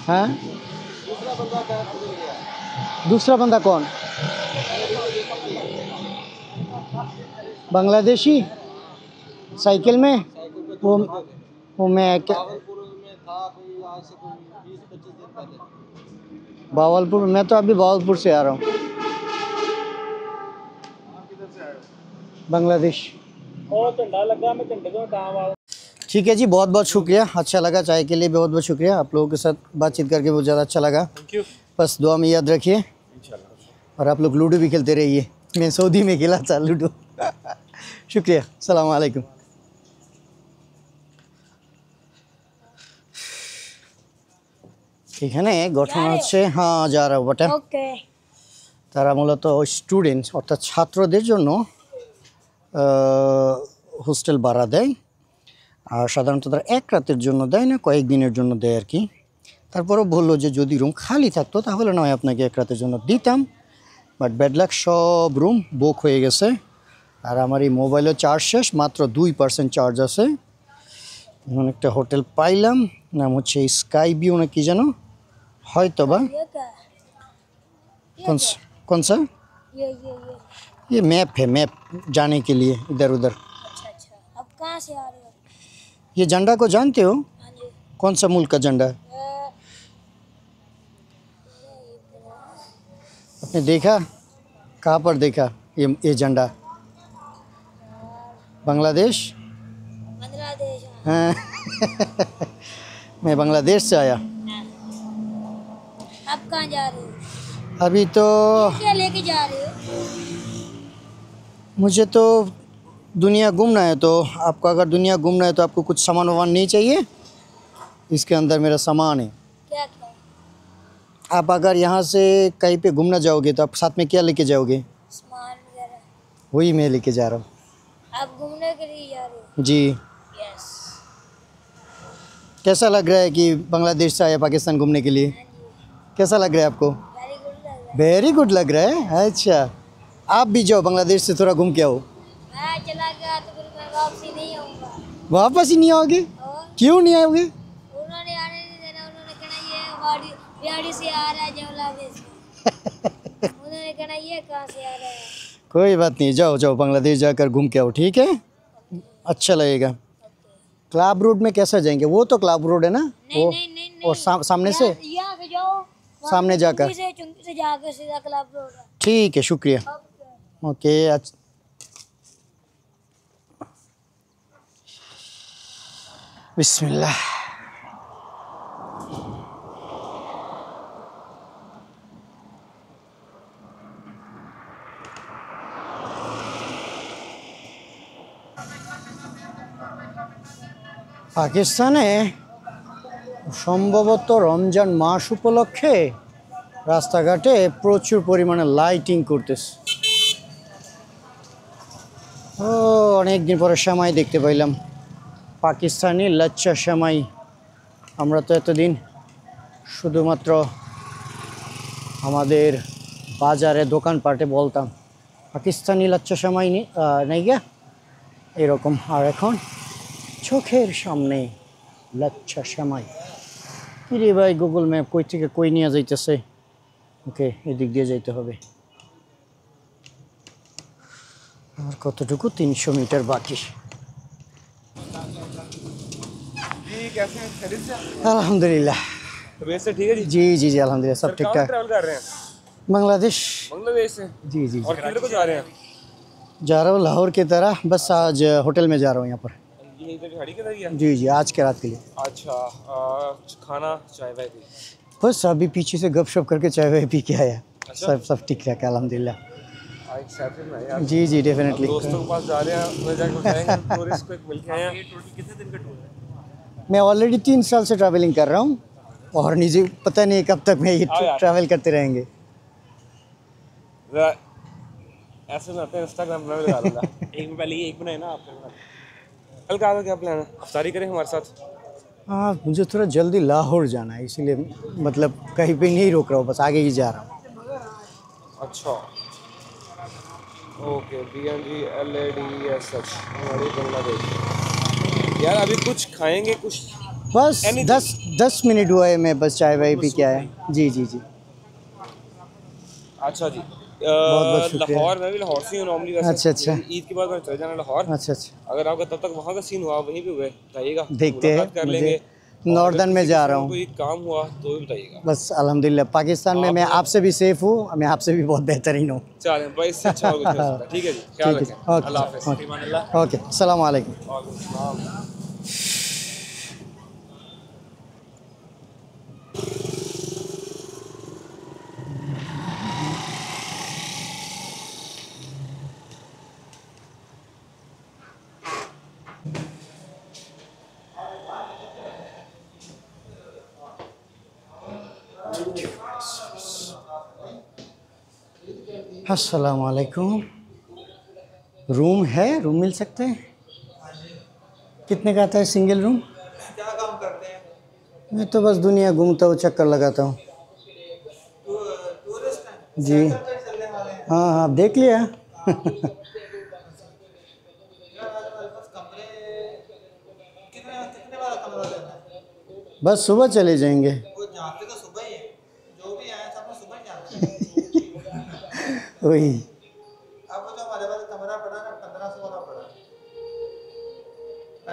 हाँ, दूसरा बंदा बैठ के गया। दूसरा बंदा कौन? बांग्लादेशी साइकिल में? वो मैं भागलपुर में था कोई बावलपुर, मैं तो अभी बावलपुर से आ रहा हूँ, बांग्लादेश। और झंडा लगा, मैं झंडे को काम आ। ठीक है जी, बहुत बहुत शुक्रिया, अच्छा लगा, चाय के लिए बहुत बहुत शुक्रिया। आप लोगों के साथ बातचीत करके बहुत ज़्यादा अच्छा लगा। Thank you. बस दुआ में याद रखिए, इंशाल्लाह। और आप लोग लूडो भी खेलते रहिए। मैं सऊदी में खेला था लूडो। शुक्रिया, अस्सलाम वालेकुम। এখানে গঠন হচ্ছে, হ্যাঁ যা রাও বটে, ओके তারা মূলত স্টুডেন্টস অর্থাৎ ছাত্রদের জন্য হোস্টেল ভাড়া দেয়, আর সাধারণত তারা এক রাতের জন্য দেয় না, কয়েকদিনের জন্য দেয় আর কি। তারপরেও বললো যে যদি রুম খালি থাকতো তাহলে নয় আপনাকে এক রাতের জন্য দিতাম, বাট ব্যাড লাক, সব রুম বুক হয়ে গেছে। আর আমার এই মোবাইলের চার্জ শেষ, মাত্র 2% চার্জ আছে। এখন একটা হোটেল পাইলাম, নাম হচ্ছে স্কাই ভিউ না কি যেন, হয়তো বা। ये क्या है? कौन सा? ये ये मैप है, मैप जाने के लिए इधर उधर। अच्छा अच्छा। अब कहाँ से आ रहे हो? ये झंडा को जानते हो? हाँ जी। कौन सा मुल्क का झंडा? आपने देखा? कहाँ पर देखा ये झंडा? बांग्लादेश? बांग्लादेश। हाँ। मैं बांग्लादेश से आया। अब कहाँ जा रहे हो? अभी तो क्या लेके जा रहे हो? मुझे तो दुनिया घूमना है, तो आपको अगर दुनिया घूमना है तो आपको कुछ सामान वामान नहीं चाहिए? इसके अंदर मेरा सामान है। क्या क्या? आप अगर यहाँ से कहीं पे घूमना जाओगे तो आप साथ में क्या लेके जाओगे? सामान वगैरह। वही मैं लेके जा रहा हूँ। आप घूमने के लिए जा रहे हो? जी। यस। कैसा लग रहा है कि बांग्लादेश से आया पाकिस्तान घूमने के लिए? कैसा लग रहा है आपको? वेरी गुड लग रहा वेरी गुड लग रहा है। अच्छा, आप भी जाओ बांग्लादेश से थोड़ा घूम के आओ। है। मैं चला गया तो फिर मैं वापसी नहीं आऊँगा। वापस ही नहीं आओगे? और क्यों नहीं आओगे? उन्होंने आने नहीं देना, उन्होंने कहना ये बिहाड़ी से आ रहा है जमलादेश से। उन्होंने कहना ये कहाँ से आ रहा है। कोई बात नहीं, जाओ जाओ बांग्लादेश जाकर घूम के आओ, ठीक है? अच्छा लगेगा। क्लब रोड में कैसा जाएंगे? वो तो क्लब रोड है ना, नहीं वो नहीं नहीं नहीं। और सामने से यहाँ से जाओ, वहाँ सामने जाकर। चुंगी से जाकर सीधा क्लब रोड है। ठीक है, शुक्रिया। ओके, बिस्मिल्लाह। পাকিস্তানে সম্ভবত রমজান মাস উপলক্ষে রাস্তাঘাটে প্রচুর পরিমাণে লাইটিং করতেছে। ও অনেক দিন পরে সেমাই দেখতে পাইলাম, পাকিস্তানি লাচ্চা সেমাই। আমরা তো এতদিন শুধুমাত্র আমাদের বাজারে দোকানপাটে বলতাম পাকিস্তানি লাচ্চা সেমাই নেই গা এরকম, আর এখন চোখের সামনে লাচ্চা সেমাই। কিরে ভাই, গুগল ম্যাপ কই থেকে কই নিয়ে যাইতেছে? ওকে, এদিক দিয়ে যাইতে হবে। আর কতটুকু? 300 মিটার বাকি। अल्हम्दुलिल्लाह। तबीयत से ठीक है जी? जी जी जी अल्हम्दुलिल्लाह, सब ठीक कहाँ ठाक। ट्रैवल कर रहे हैं? बांग्लादेश। बांग्लादेश से? जी जी और जी, किधर को जा रहे हैं? जा रहा हूँ लाहौर की तरह, बस आज होटल में जा रहा हूँ यहाँ पर। ये इधर गाड़ी किधर गया? जी जी, आज के रात के लिए। अच्छा, खाना चाय वाय भी? बस अभी पीछे से गपशप करके चाय वाय पी के आया। अच्छा। सब ठीक ठाक है अल्हम्दुलिल्लाह। एक्साइटेड मैं यार। जी जी डेफिनेटली। दोस्तों के पास जा रहे हैं, उन्हें जाके बताएंगे टूरिस्ट को एक मिल के आए हैं। टोटल कितने दिन का टूर है? मैं ऑलरेडी 3 साल से ट्रैवलिंग कर रहा हूँ, और मुझे पता नहीं कब तक मैं ये हाँ यार। ट्रैवल करते रहेंगे। ऐसे में आते हैं इंस्टाग्राम पर लगा दूंगा। एक में पहले ये एक बनाए ना आपके। कल का क्या प्लान है? अफ्तारी करें हमारे साथ? हाँ, मुझे थोड़ा जल्दी लाहौर जाना है, इसीलिए मतलब कहीं पे नहीं रोक रहा हूँ, बस आगे ही जा रहा हूँ। अच्छा, ओके। BNGLADESH हमारे बांग्लादेश। यार अभी कुछ खाएंगे कुछ? बस Anything? 10 मिनट हुआ है, मैं बस चाय वाय पी के आया। जी जी जी। अच्छा जी। बहुत शुक्रिया। लाहौर, मैं भी लाहौर से हूँ नॉर्मली वैसे। अच्छा अच्छा ईद के बाद मैं चले जाना लाहौर। अच्छा अच्छा। अगर आपका तब तक वहाँ का सीन हुआ वहीं पे हुए बताइएगा, देखते हैं। मुलाकात कर लेंगे। नॉर्दर्न में जा रहा हूँ। कोई काम हुआ तो भी बताइएगा। बस अल्हम्दुलिल्लाह पाकिस्तान में मैं आपसे भी सेफ हूँ, मैं आपसे भी बहुत बेहतरीन हूँ। चलें भाई, इससे अच्छा और कुछ नहीं हो सकता। ठीक है जी, ख्याल ठीक है, रखें। ओके, अल्लाह हाफ़िज़। ओके, ईमान अल्लाह। ओके, अस्सलाम वालेकुम। वालेकुम सलाम। अस्सलाम वालेकुम। रूम है, रूम मिल सकते हैं? कितने का आता है सिंगल रूम? क्या काम करते हैं? मैं तो बस दुनिया घूमता हूँ, चक्कर लगाता हूँ। टूरिस्ट हैं? जी सेंटर पे चलने वाले हैं? हाँ हाँ, देख लिया। यार बस कमरे कितने कितने वाला कमरा लेना है? बस सुबह चले जाएंगे। वो जाते तो सुबह ही है, जो भी आए सब सुबह ही जाते हैं। वही अब जो हमारे पास कमरा पड़ा ना 1500 वाला पड़ा,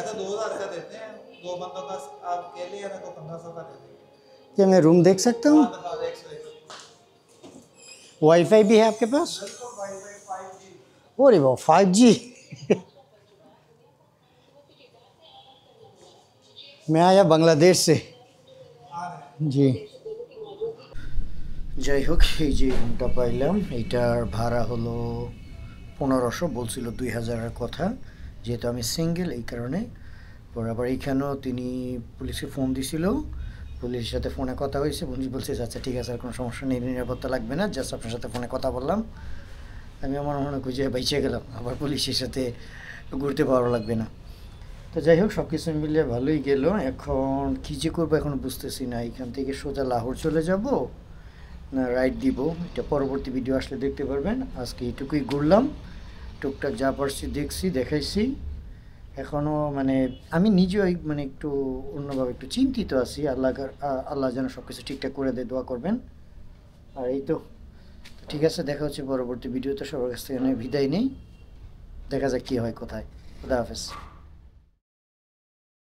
ऐसा 2000 का देते हैं, दो बंदों का आप अकेले है ना तो 1500 का देते हैं। क्या मैं रूम देख सकता हूँ? हाँ, दिखा दे 101। वाईफाई भी है आपके पास? बिल्कुल वाईफाई 5G। अरे वाह, 5G। मैं आया बांग्लादेश से। जी যাই হোক, এই যে রুমটা পাইলাম, এইটার ভাড়া হলো 1500, বলছিল 2000-এর কথা, যেহেতু আমি সিঙ্গেল এই কারণে। পরে আবার এইখানেও তিনি পুলিশকে ফোন দিছিল, পুলিশের সাথে ফোনে কথা হয়েছে, পুলিশ বলছে আচ্ছা ঠিক আছে, আর কোনো সমস্যা নেই, নিরাপত্তা লাগবে না, জাস্ট আপনার সাথে ফোনে কথা বললাম। আমি আমার মনে খুঁজে বাইচে গেলাম, আবার পুলিশের সাথে ঘুরতে পাওয়া লাগবে না। তো যাই হোক, সব কিছু মিলিয়ে ভালোই গেল। এখন কী যে করবো এখন বুঝতেছি না, এখান থেকে সোজা লাহোর চলে যাব না রাইড দিব, এটা পরবর্তী ভিডিও আসলে দেখতে পারবেন। আজকে এইটুকুই ঘুরলাম, টুকটাক যা পারছি দেখছি, দেখাইছি। এখনও মানে আমি নিজেও মানে একটু অন্যভাবে একটু চিন্তিত আছি। আল্লাহ যেন সব কিছু ঠিকঠাক করে দেয়, দোয়া করবেন। আর এই তো ঠিক আছে, দেখা হচ্ছে পরবর্তী ভিডিওতে। সবার কাছ থেকে বিদায় নেই, দেখা যাক কী হয়, কোথায়। খুদা হাফেজ।